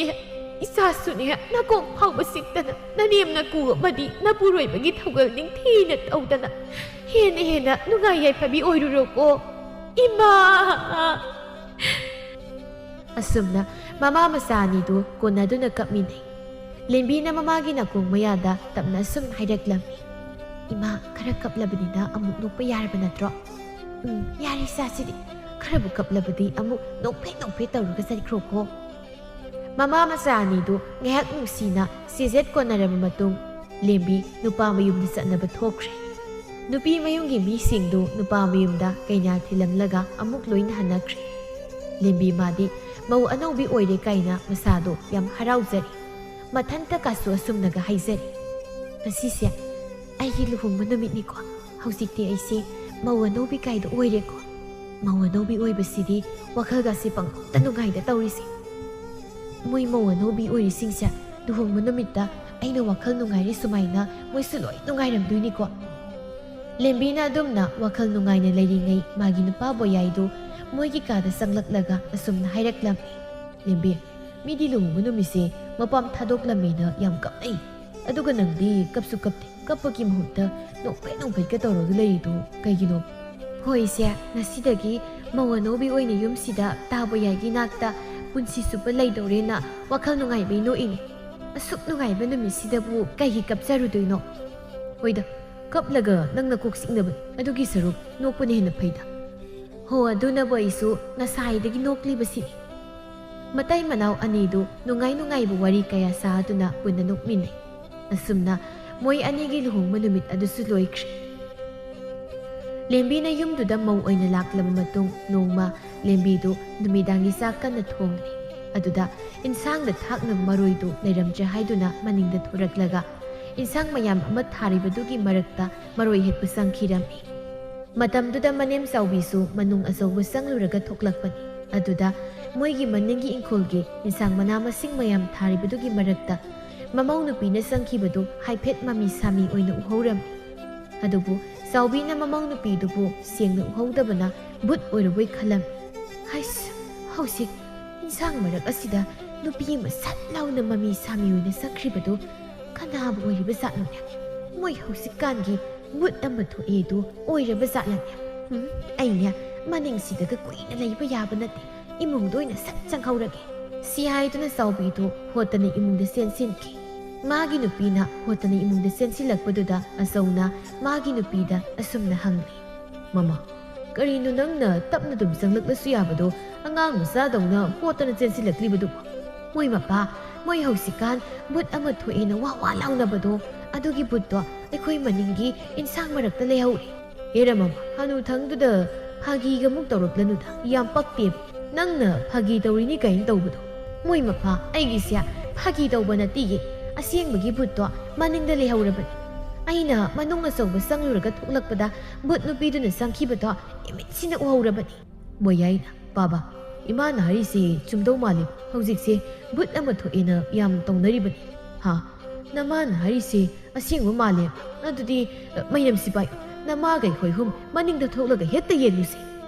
[SPEAKER 1] ꯏꯁꯥꯁꯨꯅꯦ ꯅꯀꯣꯛ ꯐꯥꯎꯕ ꯁꯤꯛꯇꯅ ꯅꯅꯦꯝꯅ ꯀꯨ ꯑꯃꯗꯤ ꯅꯄꯨꯔꯣꯏꯕꯒꯤ ꯊꯧꯒꯜ ꯅꯤꯡꯊꯤꯅ ꯇꯧꯗꯅ ꯍꯦꯟꯅ ꯅꯨꯡꯉꯥꯏ ꯌꯥꯏꯐꯕꯤ ꯑꯣꯏꯔꯨꯔꯣꯀꯣ ꯏꯃꯥ ꯑꯁꯨꯝꯅ ꯃꯃꯥ ꯃꯆꯥ ꯑꯅꯤꯗꯨ ꯀꯣꯟꯅꯗꯨꯅ ꯀꯞꯃꯤꯟꯅꯩ ꯂꯦꯝꯕꯤꯅ ꯃꯃꯥꯒꯤ ꯅꯥꯀꯣꯡ ꯃꯌꯥꯗ ꯇꯞꯅ ꯁꯨꯝ ꯍꯥꯏꯔꯛꯂꯝꯃꯤ 이마ꯈꯔ ꯀꯞꯂꯕꯅꯤꯅ ꯑꯃꯨꯛ ꯅꯣꯛꯄ ꯌꯥꯔꯕ ꯅꯠꯇ꯭ꯔꯣ ꯌꯥꯔꯤ ꯏꯆꯥꯁꯤꯗꯤ ꯈꯔꯕꯨ ꯀꯞꯂꯕꯗꯤ ꯑꯃꯨꯛ ꯅꯣꯛꯐꯦꯠ ꯇꯧꯔꯒ ꯆꯠꯈ꯭ꯔꯣꯀꯣ ꯃꯃꯥ ꯃꯆꯥ ꯑꯅꯤꯗꯨ ꯉꯥꯏꯍꯥꯛ ꯅꯨꯡꯁꯤꯅ ꯁꯤꯖꯦꯠ ꯀꯣꯟꯅꯔꯕ ꯃꯇꯨꯡ ꯂꯦꯝꯕꯤ ꯅꯨꯄꯥ ꯃꯌꯨꯝꯗ ꯆꯠꯅꯕ ꯊꯣꯛꯈ꯭ꯔꯦ ꯅꯨꯄꯤ ꯃꯌꯨꯝꯒꯤ ꯃꯤꯁꯤꯡꯗꯨ ꯅꯨꯄꯥ ꯃꯌꯨꯝꯗ ꯀꯩꯅꯥ ꯊꯤꯜꯂꯝꯂꯒ ꯑꯃꯨꯛ ꯂꯣꯏꯅ ꯍꯟꯅꯈ꯭ꯔꯦ ꯂꯦꯝꯕꯤ ꯃꯥꯗꯤ ꯃꯧ ꯑꯅꯧꯕꯤ ꯑꯣꯏꯔꯦ ꯀꯥꯏꯅ ꯃꯁꯥꯗꯣ ꯌꯥꯝ ꯍꯔꯥꯎꯖꯔꯤ ꯃꯊꯟꯇ ꯀꯥꯁꯨ ꯑꯁꯨꯝꯅꯒ ꯍꯥꯏꯖꯔꯤ ꯉꯁꯤꯁꯦ ꯑꯩꯒꯤ ꯂꯨꯍꯣꯡꯕ ꯅꯨꯃꯤꯠꯅꯤꯀꯣ ꯍꯧꯖꯤꯛꯇꯤ ꯑꯩꯁꯦ ꯃꯧ ꯑꯅꯧꯕꯤ ꯀꯥꯏꯗ ꯑꯣꯏꯔꯦꯀꯣ ꯃꯧ ꯑꯅꯧꯕꯤ ꯑꯣꯏꯕꯁꯤꯗꯤ ꯋꯥꯈꯜꯒꯁꯦ ꯄꯪꯅꯨꯡꯗ ꯅꯨꯡꯉꯥꯏꯗ ꯇꯧꯔꯤꯁꯦ ꯃꯣꯏ ꯃꯧ ꯑꯅꯧꯕꯤ ꯑꯣꯏꯔꯤꯁꯤꯡꯁꯦ ꯂꯨꯍꯣꯡꯕ ꯅꯨꯃꯤꯠꯇ ꯑꯩꯅ ꯋꯥꯈꯜ ꯅꯨꯡꯉꯥꯏꯔꯤ ꯁꯨꯃꯥꯏꯅ ꯃꯣꯏꯁꯨ ꯂꯣꯏ ꯅꯨꯡꯉꯥꯏꯔꯝꯗꯣꯏꯅꯤꯀꯣ ꯂꯦꯝꯕꯤꯅ ꯑꯗꯨꯝꯅ ꯋꯥꯈꯜ ꯅꯨꯡꯉꯥꯏꯅ ꯂꯩꯔꯤꯉꯩ ꯃꯥꯒꯤ ꯅꯨꯄꯥ ꯕꯣꯌꯥꯏꯗꯨ ꯃꯣꯏꯒꯤ ꯀꯥꯗ ꯆꯪꯂꯛꯂꯒ ꯑꯁꯨꯝꯅ ꯍꯥꯏꯔꯛꯂꯝꯃꯤ ꯂꯦꯝꯕꯤ ꯃꯤꯗꯤ ꯂꯨꯍꯣꯡꯕ ꯅꯨꯃꯤꯠꯁꯦ ꯃꯄꯥꯝ ꯊꯥꯗꯣꯛꯂꯝꯃꯦꯅ ꯌꯥꯝ ꯀꯞꯅꯩ ꯑꯗꯨꯒ ꯅꯪꯗꯤ ꯀꯞꯁꯨ ꯀꯞꯇꯦ ꯀꯞꯄꯒꯤ ꯃꯍꯨꯠꯇ ꯅꯣꯛꯐꯦꯠꯀ ꯇꯧꯔꯒ ꯂꯩꯔꯤꯗꯨ ꯀꯩꯒꯤꯅꯣ ꯍꯣꯏꯁꯦ ꯉꯁꯤꯗꯒꯤ ꯃꯧ ꯑꯅꯧꯕꯤ ꯑꯣꯏꯅ ꯌꯨꯝꯁꯤꯗ ꯇꯥꯕ ꯌꯥꯏꯒꯤ ꯅꯥꯛꯇ ꯄꯨꯟꯁꯤ ꯆꯨꯞꯄ ꯂꯩꯗꯧꯔꯦꯅ ꯋꯥꯈꯜ ꯅꯨꯡꯉꯥꯏꯕꯩ ꯅꯣꯛꯏꯅꯤ ꯑꯁꯨꯛ ꯅꯨꯡꯉꯥꯏꯕ ꯅꯨꯃꯤꯠꯁꯤꯗꯕꯨ ꯀꯩꯒꯤ ꯀꯞꯆꯔꯨꯗꯣꯏꯅꯣ ꯍꯣꯏꯗ ꯀꯞꯂꯒ ꯅꯪꯅ ꯀꯣꯛ ꯆꯤꯛꯅꯕꯅꯤ ꯑꯗꯨꯒꯤ ꯁꯔꯨꯛ ꯅꯣꯛꯄꯅ ꯍꯦꯟꯅ ꯐꯩꯗ ꯍꯣ ꯑꯗꯨꯅꯕꯨ ꯑꯩꯁꯨ ꯉꯁꯥꯏꯗꯒꯤ ꯅꯣꯛꯂꯤꯕꯁꯤꯅꯤ ꯃꯇꯩ ꯃꯅꯥꯎ ꯑꯅꯤꯗꯨ ꯅꯨꯡꯉꯥꯏꯕ ꯋꯥꯔꯤ ꯀꯌꯥ ꯁꯥꯗꯨꯅ ꯄꯨꯟꯅ ꯅꯣꯛꯃꯤꯟꯅꯩ ꯑꯁꯨꯝꯅ ꯃꯣꯏ ꯑꯅꯤꯒꯤ ꯂꯨꯍꯣꯡꯕ ꯅꯨꯃꯤꯠ ꯑꯗꯨꯁꯨ ꯂꯣꯏꯈ꯭ꯔꯦ ꯂꯦꯝꯕꯤꯅ ꯌꯨꯝꯗꯨꯗ ꯃꯧ ꯑꯣꯏꯅ ꯂꯥꯛꯂꯕ ꯃꯇꯨꯡ ꯅꯣꯡꯃ ꯂꯦꯝꯕꯤꯗꯨ ꯅꯨꯃꯤꯗꯥꯡꯒꯤ ꯆꯥꯛ ꯀꯟꯅ ꯊꯣꯡꯂꯤ ꯑꯗꯨꯗ ꯏꯟꯁꯥꯡꯗ ꯊꯥꯛꯅꯕ ꯃꯔꯣꯏꯗꯨ ꯂꯩꯔꯝꯗ꯭ꯔꯦ ꯍꯥꯏꯗꯨꯅ ꯃꯅꯤꯡꯗ ꯊꯣꯔꯛꯂꯒ ꯏꯟꯁꯥꯡ ꯃꯌꯥꯝ ꯑꯃ ꯊꯥꯔꯤꯕꯗꯨꯒꯤ ꯃꯔꯛꯇ ꯃꯔꯣꯏ ꯍꯦꯠꯄ ꯆꯪꯈꯤꯔꯝꯃꯤ ꯃꯇꯝꯗꯨꯗ ꯃꯅꯦꯝ ꯆꯥꯎꯕꯤꯁꯨ ꯃꯅꯨꯡ ꯑꯆꯧꯕ ꯆꯪꯂꯨꯔꯒ ꯊꯣꯛꯂꯛꯄꯅꯤ ꯑꯗꯨꯗ ꯃꯣꯏꯒꯤ ꯃꯅꯤꯡꯒꯤ ꯏꯪꯈꯣꯜꯒꯤ ꯏꯟꯁꯥꯡ ꯃꯅꯥ ꯃꯁꯤꯡ ꯃꯌꯥꯝ ꯊꯥꯔꯤꯕꯗꯨꯒꯤ ꯃꯔꯛꯇ ꯃꯃꯧ ꯅꯨꯄꯤꯅ ꯆꯪꯈꯤꯕꯗꯨ ꯍꯥꯏꯐꯦꯠ ꯃꯃꯤ ꯁꯥꯃꯤ ꯑꯣꯏꯅ ꯎꯍꯧꯔꯝꯃꯤ ꯑꯗꯨꯕꯨ ꯆꯥꯎꯕꯤꯅ ꯃꯃꯧ ꯅꯨꯄꯤꯗꯨꯕꯨ ꯁꯦꯡꯅ ꯎꯍꯧꯗꯕꯅ ꯕꯨꯠ ꯑꯣꯏꯔꯕꯣꯏ ꯈꯜꯂꯝꯃꯤ ꯍꯩꯁ ꯍꯧꯖꯤꯛ ꯏꯟꯁꯥꯡ ꯃꯔꯛ ꯑꯁꯤꯗ ꯅꯨꯄꯤ ꯑꯃ ꯁꯠ ꯂꯥꯎꯅ ꯃꯃꯤ ꯁꯥꯃꯤ ꯑꯣꯏꯅ ꯆꯠꯈ꯭ꯔꯤꯕꯗꯨ ꯀꯅꯥꯕꯨ ꯑꯣꯏꯔꯤꯕ ꯖꯥꯠꯅꯣꯅꯦ ꯃꯣꯏ ꯍꯧꯖꯤꯛꯀꯥꯟꯒꯤ ꯕꯨꯠ ꯑꯃ ꯊꯣꯛꯑꯦꯗꯨ ꯑꯣꯏꯔꯕ ꯖꯥꯠꯂꯅꯦ ꯑꯩꯅ ꯃꯅꯤꯡꯁꯤꯗꯒ ꯀꯨꯏꯅ ꯂꯩꯕ ꯌꯥꯕ ꯅꯠꯇꯦ ꯏꯃꯨꯡꯗ ꯑꯣꯏꯅ ꯁꯠ ꯆꯪꯍꯧꯔꯒꯦ ꯁꯤ ꯍꯥꯏꯗꯨꯅ ꯆꯥꯎꯕꯤꯗꯨ ꯍꯣꯠꯇꯅ ꯏꯃꯨꯡꯗ ꯆꯦꯟꯁꯤꯟꯈꯤ ꯃꯥꯒꯤ ꯅꯨꯄꯤꯅ ꯍꯣꯠꯇꯅ ꯏꯃꯨꯡꯗ ꯆꯦꯟꯁꯤꯜꯂꯛꯄꯗꯨꯗ ꯑꯆꯧꯅ ꯃꯥꯒꯤ ꯅꯨꯄꯤꯗ ꯑꯁꯨꯝꯅ ꯍꯪꯂꯤ ꯃꯃꯥ ꯀꯔꯤꯅꯣ ꯅꯪꯅ ꯇꯞꯅ ꯑꯗꯨꯝ ꯆꯪꯂꯛꯂꯁꯨ ꯌꯥꯕꯗꯣ ꯑꯉꯥꯡ ꯃꯆꯥꯗꯧꯅ ꯍꯣꯠꯇꯅ ꯆꯦꯟꯁꯤꯜꯂꯛꯂꯤꯕꯗꯨꯕꯨ ꯃꯣꯏ ꯃꯄꯥ ꯃꯣꯏ ꯍꯧꯖꯤꯛꯀꯥꯟ ꯕꯨꯠ ꯑꯃ ꯊꯣꯛꯑꯦꯅ ꯋꯥ ꯂꯥꯎꯅꯕꯗꯣ ꯑꯗꯨꯒꯤ ꯕꯨꯠꯇꯣ ꯑꯩꯈꯣꯏ ꯃꯅꯤꯡꯒꯤ ꯏꯟꯁꯥꯡ ꯃꯔꯛꯇ ꯂꯩꯍꯧꯔꯦ ꯑꯦꯔ ꯃꯃꯥ ꯍꯅꯨꯊꯪꯗꯨꯗ ꯐꯥꯒꯤꯒꯃꯨꯛ ꯇꯧꯔꯛꯂꯅꯨꯗ ꯌꯥꯝ ꯄꯛꯇꯦꯕ ꯅꯪꯅ ꯐꯥꯒꯤ ꯇꯧꯔꯤꯅꯤ ꯀꯥꯏꯅ ꯇꯧꯕꯗꯣ ꯃꯣꯏ ꯃꯄꯥ ꯑꯩꯒꯤꯁꯦ ꯐꯥꯒꯤ ꯇꯧꯕ ꯅꯠꯇꯤꯌꯦ ꯑꯁꯦꯡꯕꯒꯤ ꯕꯨꯠꯇꯣ ꯃꯅꯤꯡꯗ ꯂꯩꯍꯧꯔꯕꯅꯤ ꯑꯩꯅ ꯃꯅꯨꯡ ꯑꯆꯧꯕ ꯆꯪꯂꯨꯔꯒ ꯊꯣꯛꯂꯛꯄꯗ ꯕꯨꯠ ꯅꯨꯄꯤꯗꯨꯅ ꯆꯪꯈꯤꯕꯗꯣ ꯏꯃꯤꯠꯁꯤꯅ ꯎꯍꯧꯔꯕꯅꯤ ꯃꯣꯌꯥꯏꯅ ꯕꯥꯕꯥ ꯏꯃꯥꯅ ꯍꯥꯏꯔꯤꯁꯦ ꯆꯨꯝꯗꯧ ꯃꯥꯜꯂꯤ ꯍꯧꯖꯤꯛꯁꯦ ꯕꯨꯠ ꯑꯃ ꯊꯣꯛꯑꯦꯅ ꯌꯥꯝ ꯇꯧꯅꯔꯤꯕꯅꯤ ꯍꯥ ꯅꯃꯥꯅ ꯍꯥꯏꯔꯤꯁꯦ ꯑꯁꯦꯡꯕ ꯃꯥꯜꯂꯦ ꯑꯗꯨꯗꯤ ꯃꯩꯔꯝ ꯁꯤꯄꯥꯏ ꯅꯃꯥꯒ ꯑꯩꯈꯣꯏ ꯍꯨꯝ ꯃꯅꯤꯡꯗ ꯊꯣꯛꯂꯒ ꯍꯦꯛꯇ ꯌꯦꯡꯂꯨꯁꯦ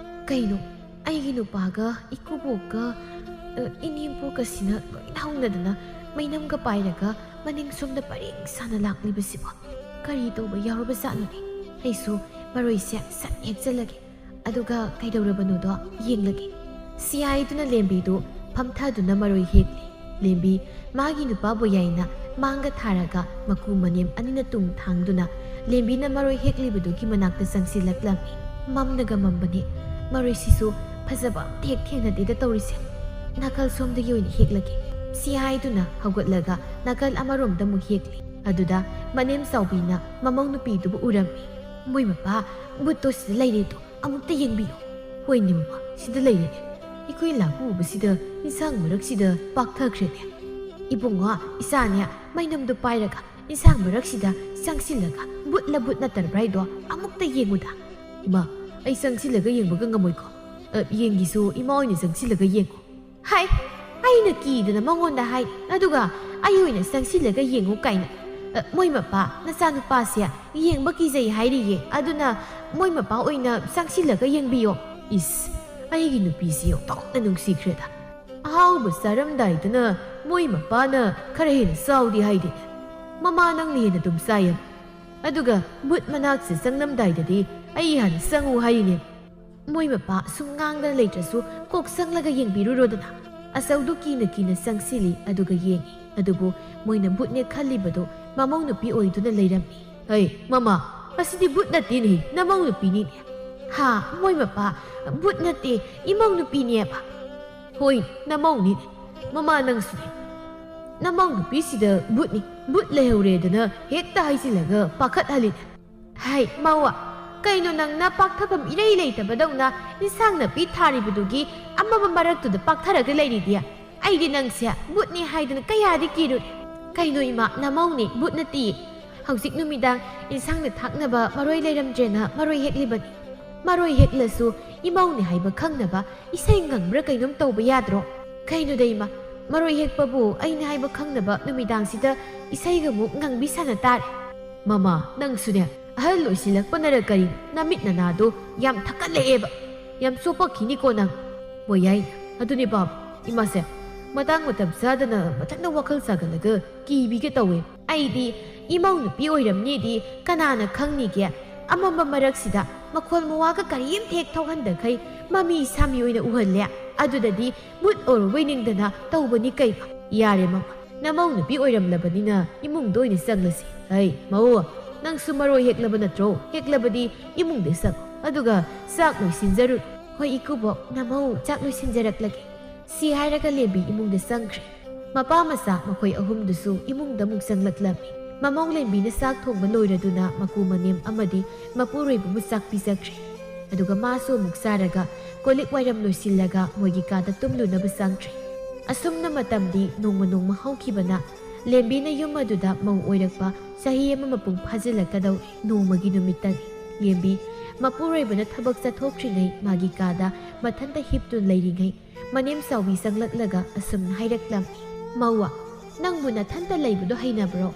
[SPEAKER 1] ꯀꯩꯅꯣ ꯑꯩꯒꯤ ꯅꯨꯄꯥꯒ ꯏꯀꯨꯕꯣꯛꯀ ꯏꯅꯦꯝꯄꯣꯛꯀꯁꯤꯅ ꯂꯣꯏꯅ ꯍꯧꯅꯗꯅ ꯃꯩꯅꯝꯒ ꯄꯥꯏꯔꯒ ꯃꯅꯤꯡ ꯁꯣꯝꯗ ꯄꯔꯦꯡ ꯁꯥꯅ ꯂꯥꯛꯂꯤꯕꯁꯤꯕꯣ ꯀꯔꯤ ꯇꯧꯕ ꯌꯥꯎꯔꯕ ꯖꯥꯠꯅꯣꯅꯦ ꯑꯩꯁꯨ ꯃꯔꯣꯏꯁꯦ ꯁꯠ ꯍꯦꯛꯆꯜꯂꯒꯦ ꯑꯗꯨꯒ ꯀꯩꯗꯧꯔꯕꯅꯣꯗꯣ ꯌꯦꯡꯂꯒꯦ ꯁꯤ ꯍꯥꯏꯗꯨꯅ ꯂꯦꯝꯕꯤꯗꯨ ꯐꯝꯊꯗꯨꯅ ꯃꯔꯣꯏ ꯍꯦꯛꯂꯤ ꯂꯦꯝꯕꯤ ꯃꯥꯒꯤ ꯅꯨꯄꯥꯕꯨ ꯌꯥꯏꯅ ꯃꯥꯡꯒ ꯊꯥꯔꯒ ꯃꯀꯨ ꯃꯅꯦꯝ ꯑꯅꯤꯅ ꯇꯨꯡ ꯊꯥꯡꯗꯨꯅ ꯂꯦꯝꯕꯤꯅ ꯃꯔꯣꯏ ꯍꯦꯛꯂꯤꯕꯗꯨꯒꯤ ꯃꯅꯥꯛꯇ ꯆꯪꯁꯤꯜꯂꯛꯂꯝꯃꯤ ꯃꯝꯅꯒ ꯃꯝꯕꯅꯤ ꯃꯔꯣꯏꯁꯤꯁꯨ ꯐꯖꯕ ꯑꯝꯇ ꯍꯦꯛ ꯊꯦꯡꯅꯗꯦꯗ ꯇꯧꯔꯤꯁꯦ ꯅꯥꯀꯜ ꯁꯣꯝꯗꯒꯤ ꯑꯣꯏꯅ ꯍꯦꯛꯂꯒꯦ ꯁꯤ ꯍꯥꯏꯗꯨꯅ ꯍꯧꯒꯠꯂꯒ ꯅꯥꯀꯜ ꯑꯃꯔꯣꯝꯗ ꯑꯃꯨꯛ ꯍꯦꯛꯂꯤ ꯑꯗꯨꯗ ꯃꯅꯦꯝ ꯆꯥꯎꯕꯤꯅ ꯃꯃꯧ ꯅꯨꯄꯤꯗꯨꯕꯨ ꯎꯔꯝꯃꯤ ꯃꯣꯏ ꯃꯄꯥ ꯕꯨꯠꯇꯣ sida ꯂꯩꯔꯦꯗꯣ ꯑꯃꯨꯛꯇ ꯌꯦꯡꯕꯤꯌꯨ ꯍꯣꯏꯅꯦ ꯃꯃꯥ ꯁꯤꯗ ꯂꯩꯔꯦꯅꯦ ꯑꯩꯈꯣꯏ ꯂꯥꯛꯄ ꯎꯕꯁꯤꯗ ꯏꯟꯁꯥꯡ ꯃꯔꯛꯁꯤꯗ ꯄꯥꯛꯊꯈ꯭ꯔꯦꯅꯦ ꯏꯕꯨꯡꯉꯣ ꯏꯆꯥꯅꯦ ꯃꯩꯅꯝꯗꯨ ꯄꯥꯏꯔꯒ ꯏꯟꯁꯥꯡ ꯃꯔꯛꯁꯤꯗ ꯆꯪꯁꯤꯜꯂꯒ ꯕꯨꯠꯂ ꯕꯨꯠ ꯅꯠꯇ꯭ꯔꯕ꯭ꯔꯥ ꯍꯥꯏꯗꯣ ꯑꯃꯨꯛꯇ ꯌꯦꯡꯉꯨꯗ ꯏꯃꯥ ꯑꯩ ꯆꯪꯁꯤꯜꯂꯒ ꯌꯦꯡꯕꯒ ꯉꯝꯃꯣꯏꯀꯣ ꯌꯦꯡꯒꯤꯁꯨ ꯏꯃꯥ ꯑꯣꯏꯅ ꯆꯪꯁꯤꯜꯂꯒ ꯌꯦꯡꯉꯨ ꯍꯥꯏ ꯑꯩꯅ ꯀꯤꯗꯅ ꯃꯉꯣꯟꯗ ꯍꯥꯏ ꯑꯗꯨꯒ ꯑꯩ ꯑꯣꯏꯅ ꯆꯪꯁꯤꯜꯂꯒ ꯌꯦꯡꯉꯨ ꯀꯥꯏꯅ ꯃꯣꯏ ꯃꯄꯥ ꯅꯆꯥꯅꯨꯄꯥꯁꯦ ꯌꯦꯡꯕ ꯀꯤꯖꯩ ꯍꯥꯏꯔꯤꯌꯦ ꯑꯗꯨꯅ ꯃꯣꯏ ꯃꯄꯥ ꯑꯣꯏꯅ ꯆꯪꯁꯤꯜꯂꯒ ꯌꯦꯡꯕꯤꯌꯣ ꯏꯁ ꯑꯩꯒꯤ ꯅꯨꯄꯤꯁꯤ ꯌꯣꯛꯇꯣꯛꯅ ꯅꯨꯡꯁꯤꯈ꯭ꯔꯦꯗ ꯑꯍꯥꯎꯕ ꯆꯥꯔꯝꯗꯥꯏꯗꯅ ꯃꯣꯏ ꯃꯄꯥꯅ ꯈꯔ ꯍꯦꯟꯅ ꯆꯥꯎꯗꯤ ꯍꯥꯏꯗꯦꯅꯦ ꯃꯃꯥ ꯅꯪꯅ ꯍꯦꯟꯅ ꯑꯗꯨꯝ ꯆꯥꯏꯌꯦ ꯑꯗꯨꯒ ꯕꯨꯠ ꯃꯅꯥꯛꯁꯦ ꯆꯪꯂꯝꯗꯥꯏꯗꯗꯤ ꯑꯩ ꯍꯥꯟꯅ ꯆꯪꯉꯨ ꯍꯥꯏꯔꯤꯅꯦ ꯃꯣꯏ ꯃꯄꯥ ꯁꯨꯝ ꯉꯥꯡꯗꯅ ꯂꯩꯇ꯭ꯔꯁꯨ ꯀꯣꯛ ꯆꯪꯂꯒ ꯌꯦꯡꯕꯤꯔꯨꯔꯣꯗꯅ ꯑꯆꯧꯗꯨ ꯀꯤꯅ ꯆꯪꯁꯤꯜꯂꯤ ꯑꯗꯨꯒ ꯌꯦꯡꯉꯤ ꯑꯗꯨꯕꯨ ꯃꯣꯏꯅ ꯕꯨꯠꯅꯦ ꯈꯜꯂꯤꯕꯗꯣ ꯃꯃꯧ ꯅꯨꯄꯤ ꯑꯣꯏꯗꯨꯅ ꯂꯩꯔꯝꯃꯤ ꯍꯩ ꯃꯃꯥ ꯑꯁꯤꯗꯤ ꯕꯨꯠ ꯅꯠꯇꯦꯅꯦ ꯅꯃꯧ ꯅꯨꯄꯤꯅꯤꯅꯦ ꯍꯥ ꯃꯣꯏ ꯃꯄꯥ ꯕꯨꯠ ꯅꯠꯇꯦ ꯏꯃꯧ ꯅꯨꯄꯤꯅꯦꯕ ꯍꯣꯏ ꯅꯃꯧꯅꯤꯅꯦ ꯃꯃꯥ ꯅꯪꯁꯨꯅꯦ ꯅꯃꯧ ꯅꯨꯄꯤꯁꯤꯗ ꯕꯨꯠ ꯂꯩꯍꯧꯔꯦꯗꯅ ꯍꯦꯛꯇ ꯍꯥꯏꯖꯤꯜꯂꯒ ꯄꯥꯈꯠꯍꯜꯂꯤꯅꯦ ꯍꯥꯏ ꯃꯥꯋꯥ ꯀꯩꯅꯣ ꯅꯪꯅ ꯄꯥꯛꯊꯐꯝ ꯏꯔꯩ ꯂꯩꯇꯕꯗꯧꯅ ꯏꯟꯁꯥꯡ ꯅꯥꯄꯤ ꯊꯥꯔꯤꯕꯗꯨꯒꯤ ꯑꯃꯃ ꯃꯔꯛꯇꯨꯗ ꯄꯥꯛꯊꯔꯒ ꯂꯩꯔꯤꯗꯤ? ꯑꯩꯗꯤ ꯅꯪꯁꯦ ꯕꯨꯠꯅꯤ ꯍꯥꯏꯗꯅ ꯀꯌꯥꯗꯤ ꯀꯤꯔꯨꯔꯦ. ꯀꯩꯅꯣ ꯏꯃꯥ, ꯅꯃꯧꯅꯤ, ꯕꯨꯠ ꯅꯠꯇꯤꯌꯦ. ꯍꯧꯖꯤꯛ ꯅꯨꯃꯤꯗꯥꯡ ꯏꯟꯁꯥꯡꯗ ꯊꯥꯛꯅꯕ ꯃꯔꯣꯏ ꯂꯩꯔꯝꯗ꯭ꯔꯦꯅ ꯃꯔꯣꯏ ꯍꯦꯛꯂꯤꯕꯅꯤ. ꯃꯔꯣꯏ ꯍꯦꯛꯂꯁꯨ ꯏꯃꯧꯅꯤ ꯍꯥꯏꯕ ꯈꯪꯅꯕ ꯏꯁꯩ ꯉꯪꯕ꯭ꯔꯥ ꯀꯩꯅꯣꯝ ꯇꯧꯕ ꯌꯥꯗ꯭ꯔꯣ? ꯀꯩꯅꯣꯗ ꯏꯃꯥ, ꯃꯔꯣꯏ ꯍꯦꯛꯄꯕꯨ ꯑꯩꯅ ꯍꯥꯏꯕ ꯈꯪꯅꯕ ꯅꯨꯃꯤꯗꯥꯡꯁꯤꯗ ꯏꯁꯩꯒꯃꯨꯛ ꯉꯪꯕꯤ ꯁꯥꯟꯅ ꯇꯥꯔꯦ. ꯃꯃꯥ, ꯅꯪꯁꯨꯅꯦ ꯑꯍꯜ ꯑꯣꯏꯁꯤꯜꯂꯛꯄꯅꯔ ꯀꯔꯤꯅꯣ ꯅꯃꯤꯠ ꯅꯅꯥꯗꯣ ꯌꯥꯝ ꯊꯛꯀꯠꯂꯛꯑꯦꯕ. ꯌꯥꯝ ꯆꯣꯞꯄꯛꯈꯤꯅꯤꯀꯣ ꯅꯪ. ꯍꯣꯏ ꯌꯥꯏ, ꯑꯗꯨꯅꯦ ꯄꯥꯕ. ꯏꯃꯥꯁꯦ ꯃꯇꯥꯡ ꯃꯇꯝ ꯆꯥꯗꯅ ꯃꯊꯟꯇ ꯋꯥꯈꯜ ꯁꯥꯒꯠꯂꯒ ꯀꯤꯕꯤꯒ ꯇꯧꯋꯦ. ꯑꯩꯗꯤ ꯏꯃꯧ ꯅꯨꯄꯤ ꯑꯣꯏꯔꯝꯅꯤꯗꯤ ꯀꯅꯥꯅ ꯈꯪꯅꯤꯒꯦ? ꯑꯃꯝꯕ ꯃꯔꯛꯁꯤꯗ ꯃꯈꯣꯜ ꯃꯋꯥꯒ ꯀꯔꯤꯝꯇ ꯍꯦꯛ ꯊꯣꯛꯍꯟꯗꯈꯩ ꯃꯃꯤ ꯁꯥꯃꯤ ꯑꯣꯏꯅ ꯎꯍꯜꯂꯦ. ꯑꯗꯨꯗꯗꯤ ꯕꯨꯠ ꯑꯣꯏꯔꯨꯕꯩ ꯅꯤꯡꯗꯅ ꯇꯧꯕꯅꯤ ꯀꯩꯅꯣ. ꯌꯥꯔꯦ ꯃꯃꯥ, ꯅꯃꯧ ꯅꯨꯄꯤ ꯑꯣꯏꯔꯝꯂꯕꯅꯤꯅ ꯏꯃꯨꯡꯗ ꯑꯣꯏꯅ ꯆꯪꯂꯁꯤ. ꯍꯩ ꯃꯧ, ꯅꯪꯁꯨ ꯃꯔꯣꯏ ꯍꯦꯛꯂꯕ ꯅꯠꯇ꯭ꯔꯣ? ꯍꯦꯛꯂꯕꯗꯤ ꯏꯃꯨꯡꯗ ꯆꯪꯉꯣ, ꯑꯗꯨꯒ ꯆꯥꯛ ꯂꯣꯏꯁꯤꯟꯖꯔꯨ. ꯍꯣꯏ ꯏꯀꯨꯕꯣꯛ, ꯅꯃꯧ ꯆꯥꯛ ꯂꯣꯏꯁꯤꯟꯖꯔꯛꯂꯒꯦ. ꯁꯤ ꯍꯥꯏꯔꯒ ꯂꯦꯝꯕꯤ ꯏꯃꯨꯡꯗ ꯆꯪꯈ꯭ꯔꯦ. ꯃꯄꯥ ꯃꯆꯥ ꯃꯈꯣꯏ ꯑꯍꯨꯝꯗꯨꯁꯨ ꯏꯃꯨꯡꯗ ꯑꯃꯨꯛ ꯆꯪꯂꯛꯂꯝꯃꯤ. ꯃꯃꯧ ꯂꯦꯝꯕꯤꯅ ꯆꯥꯛ ꯊꯣꯡꯕ ꯂꯣꯏꯔꯗꯨꯅ ꯃꯀꯨ ꯃꯅꯦꯝ ꯑꯃꯗꯤ ꯃꯄꯨꯔꯣꯏꯕꯕꯨ ꯆꯥꯛ ꯄꯤꯖꯈ꯭ꯔꯦ. ꯑꯗꯨꯒ ꯃꯥꯁꯨ ꯑꯃꯨꯛ ꯆꯥꯔꯒ ꯀꯣꯜꯂꯤꯛ ꯋꯥꯏꯔꯝ ꯂꯣꯏꯁꯤꯜꯂꯒ ꯃꯣꯏꯒꯤ ꯀꯥꯗ ꯇꯨꯝꯂꯨꯅꯕ ꯆꯪꯈ꯭ꯔꯦ. ꯑꯁꯨꯝꯅ ꯃꯇꯝꯗꯤ ꯅꯣꯡꯃ ꯅꯣꯡꯃ ꯍꯧꯈꯤꯕꯅ ꯂꯦꯝꯕꯤꯅ ꯌꯨꯝ ꯑꯗꯨꯗ ꯃꯧ ꯑꯣꯏꯔꯛꯄ ꯆꯍꯤ ꯑꯃ ꯃꯄꯨꯡ ꯐꯥꯖꯤꯜꯂꯛꯀꯗꯧꯔꯦ. ꯅꯣꯡꯃꯒꯤ ꯅꯨꯃꯤꯠꯇꯅꯤ ꯂꯦꯝꯕꯤ ꯃꯄꯨꯔꯣꯏꯕꯅ ꯊꯕꯛ ꯆꯠꯊꯣꯛꯇ꯭ꯔꯤꯉꯩ ꯃꯥꯒꯤ ꯀꯥꯗ ꯃꯊꯟꯇ ꯍꯤꯞꯇꯨꯅ ꯂꯩꯔꯤꯉꯩ ꯃꯅꯦꯝ ꯆꯥꯎꯕꯤ ꯆꯪꯂꯛꯂꯒ ꯑꯁꯨꯝꯅ ꯍꯥꯏꯔꯛꯂꯝꯃꯤ. ꯃꯧꯋꯥ, ꯅꯪꯕꯨ ꯅꯊꯟꯇ ꯂꯩꯕꯗꯣ ꯍꯩꯅꯕ꯭ꯔꯣ?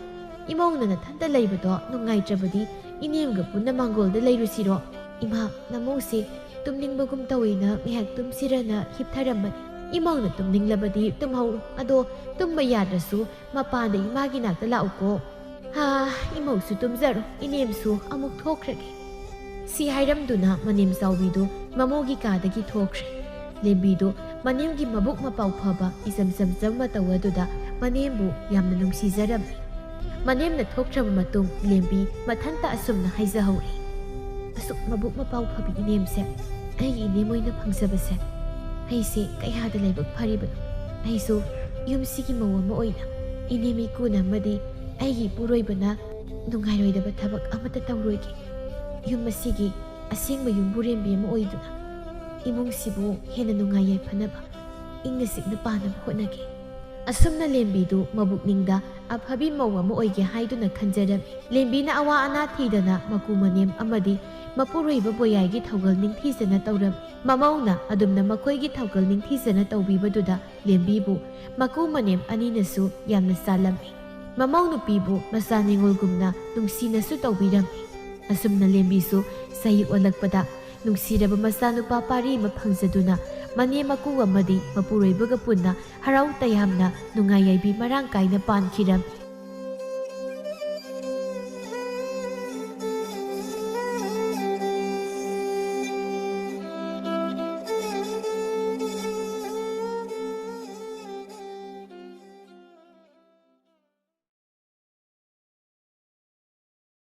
[SPEAKER 1] ꯏꯃꯧꯅ ꯅꯊꯟꯇ ꯂꯩꯕꯗꯣ ꯅꯨꯡꯉꯥꯏꯇ꯭ꯔꯕꯗꯤ ꯏꯅꯦꯝꯒ ꯄꯨꯟꯅ ꯃꯥꯡꯒꯣꯜꯗ ꯂꯩꯔꯨꯁꯤꯔꯣ? ꯏꯃꯥ, ꯅꯃꯧꯁꯦ ꯇꯨꯝꯅꯤꯡꯕꯒꯨꯝ ꯇꯧꯏꯅ ꯉꯥꯏꯍꯥꯛ ꯇꯨꯝꯁꯤꯔꯅ hipꯊꯔꯝꯕꯅꯤ. ꯏꯃꯧꯅ ꯇꯨꯝꯅꯤꯡꯂꯕꯗꯤ ꯇꯨꯝꯍꯧꯔꯣ. ꯑꯗꯣ ꯇꯨꯝꯕ ꯌꯥꯗ꯭ꯔꯁꯨ ꯃꯄꯥꯟꯗ ꯏꯃꯥꯒꯤ ꯅꯥꯛꯇ ꯂꯥꯛꯎꯀꯣ. ꯏꯃꯧꯁꯨ ꯇꯨꯝꯖꯔꯣ, ꯏꯅꯦꯝꯁꯨ ꯑꯃꯨꯛ ꯊꯣꯛꯈ꯭ꯔꯒꯦ. ꯁꯤ ꯍꯥꯏꯔꯝꯗꯨꯅ ꯃꯅꯦꯝ ꯆꯥꯎꯕꯤꯗꯨ ꯃꯃꯧꯒꯤ ꯀꯥꯗꯒꯤ ꯊꯣꯛꯈ꯭ꯔꯦ. ꯂꯦꯝꯕꯤꯗꯨ ꯃꯅꯦꯝꯒꯤ ꯃꯕꯨꯛ ꯃꯄꯥꯎ ꯐꯕ ꯏꯆꯝ ꯆꯝꯖꯕ ꯃꯇꯧ ꯑꯗꯨꯗ ꯃꯅꯦꯝꯕꯨ ꯌꯥꯝꯅ ꯅꯨꯡꯁꯤꯖꯔꯝꯃꯤ. ꯃꯅꯦꯝꯅ ꯊꯣꯛꯈ꯭ꯔꯕ ꯃꯇꯨꯡ ꯂꯦꯝꯕꯤ ꯃꯊꯟꯇ ꯑꯁꯨꯝꯅ ꯍꯥꯏꯖꯍꯧꯔꯤ. ꯑꯁꯨꯛ ꯃꯕꯨꯛ ꯃꯄꯥꯎ ꯐꯕꯤ ꯏꯅꯦꯝꯁꯦ ꯑꯩꯒꯤ ꯏꯅꯦꯝ ꯑꯣꯏꯅ ꯐꯪꯖꯕꯁꯦ ꯑꯩꯁꯦ ꯀꯌꯥꯗ ꯂꯥꯏꯕꯛ ꯐꯔꯤꯕꯅꯣ. ꯑꯩꯁꯨ ꯌꯨꯝꯁꯤꯒꯤ ꯃꯧ ꯑꯃ ꯑꯣꯏꯅ ꯏꯅꯦꯝ ꯏꯀꯨꯅ ꯑꯃꯗꯤ ꯑꯩꯒꯤ ꯏꯄꯨꯔꯣꯏꯕꯅ ꯅꯨꯡꯉꯥꯏꯔꯣꯏꯗꯕ ꯊꯕꯛ ꯑꯃꯠꯇ ꯇꯧꯔꯣꯏꯒꯦ. ꯌꯨꯝ ꯑꯁꯤꯒꯤ ꯑꯁꯦꯡꯕ ꯌꯨꯝꯕꯨꯔꯦꯝꯕꯤ ꯑꯃ ꯑꯣꯏꯗꯨꯅ ꯏꯃꯨꯡꯁꯤꯕꯨ ꯍꯦꯟꯅ ꯅꯨꯡꯉꯥꯏ ꯌꯥꯏꯐꯅꯕ ꯏꯪꯅ ꯆꯤꯛꯅ ꯄꯥꯟꯅꯕ ꯍꯣꯠꯅꯒꯦ. ꯑꯁꯨꯝꯅ ꯂꯦꯝꯕꯤꯗꯨ ꯃꯕꯨꯛꯅꯤꯡꯗ ꯑꯐꯕꯤ ꯃꯧ ꯑꯃ ꯑꯣꯏꯒꯦ ꯍꯥꯏꯗꯨꯅ ꯈꯟꯖꯔꯝꯃꯤ. ꯂꯦꯝꯕꯤꯅ ꯑꯋꯥ ꯑꯅꯥ ꯊꯤꯗꯅ ꯃꯀꯨ ꯃꯅꯦꯝ ꯑꯃꯗꯤ ꯃꯄꯨꯔꯣꯏꯕ ꯕꯣꯌꯥꯏꯒꯤ ꯊꯧꯒꯜ ꯅꯤꯡꯊꯤꯖꯅ ꯇꯧꯔꯝꯃꯤ. ꯃꯃꯧꯅ ꯑꯗꯨꯝꯅ ꯃꯈꯣꯏꯒꯤ ꯊꯧꯒꯜ ꯅꯤꯡꯊꯤꯖꯅ ꯇꯧꯕꯤꯕꯗꯨꯗ ꯂꯦꯝꯕꯤꯕു ꯃꯀꯨ ꯃꯅꯦꯝ ꯑꯅꯤꯅꯁꯨ ꯌꯥꯝꯅ ꯆꯥꯜꯂꯝꯃꯤ. ꯃꯃꯧ ꯅꯨꯄꯤꯕු ꯃꯆꯥ ꯅꯤꯉꯣꯜꯒꯨꯝꯅ ꯅꯨꯡꯁꯤꯅꯁꯨ ꯇꯧꯕꯤꯔꯝꯃꯤ. ꯑꯁꯨꯝꯅ ꯂꯦꯝꯕꯤꯁꯨ ꯆꯍꯤ ꯑꯣꯜꯂꯛꯄꯗ ꯅꯨꯡꯁꯤꯔꯕ ꯃꯆꯥꯅꯨꯄꯥ ꯄꯥꯔꯤ ꯑꯃ ꯐꯪꯖꯗꯨꯅ ꯃꯅꯦꯝ ꯃꯀꯨ ꯑꯃꯗꯤ ꯃꯄꯨꯔꯣꯏꯕꯒ ꯄꯨꯟꯅ ꯍꯔꯥꯎ ꯇꯌꯥꯝꯅ ꯅꯨꯡꯉꯥꯏ ꯌꯥꯏꯕꯤ ꯃꯔꯥꯡ ꯀꯥꯏꯅ ꯄꯥꯟꯈꯤꯔꯝꯃꯤ꯫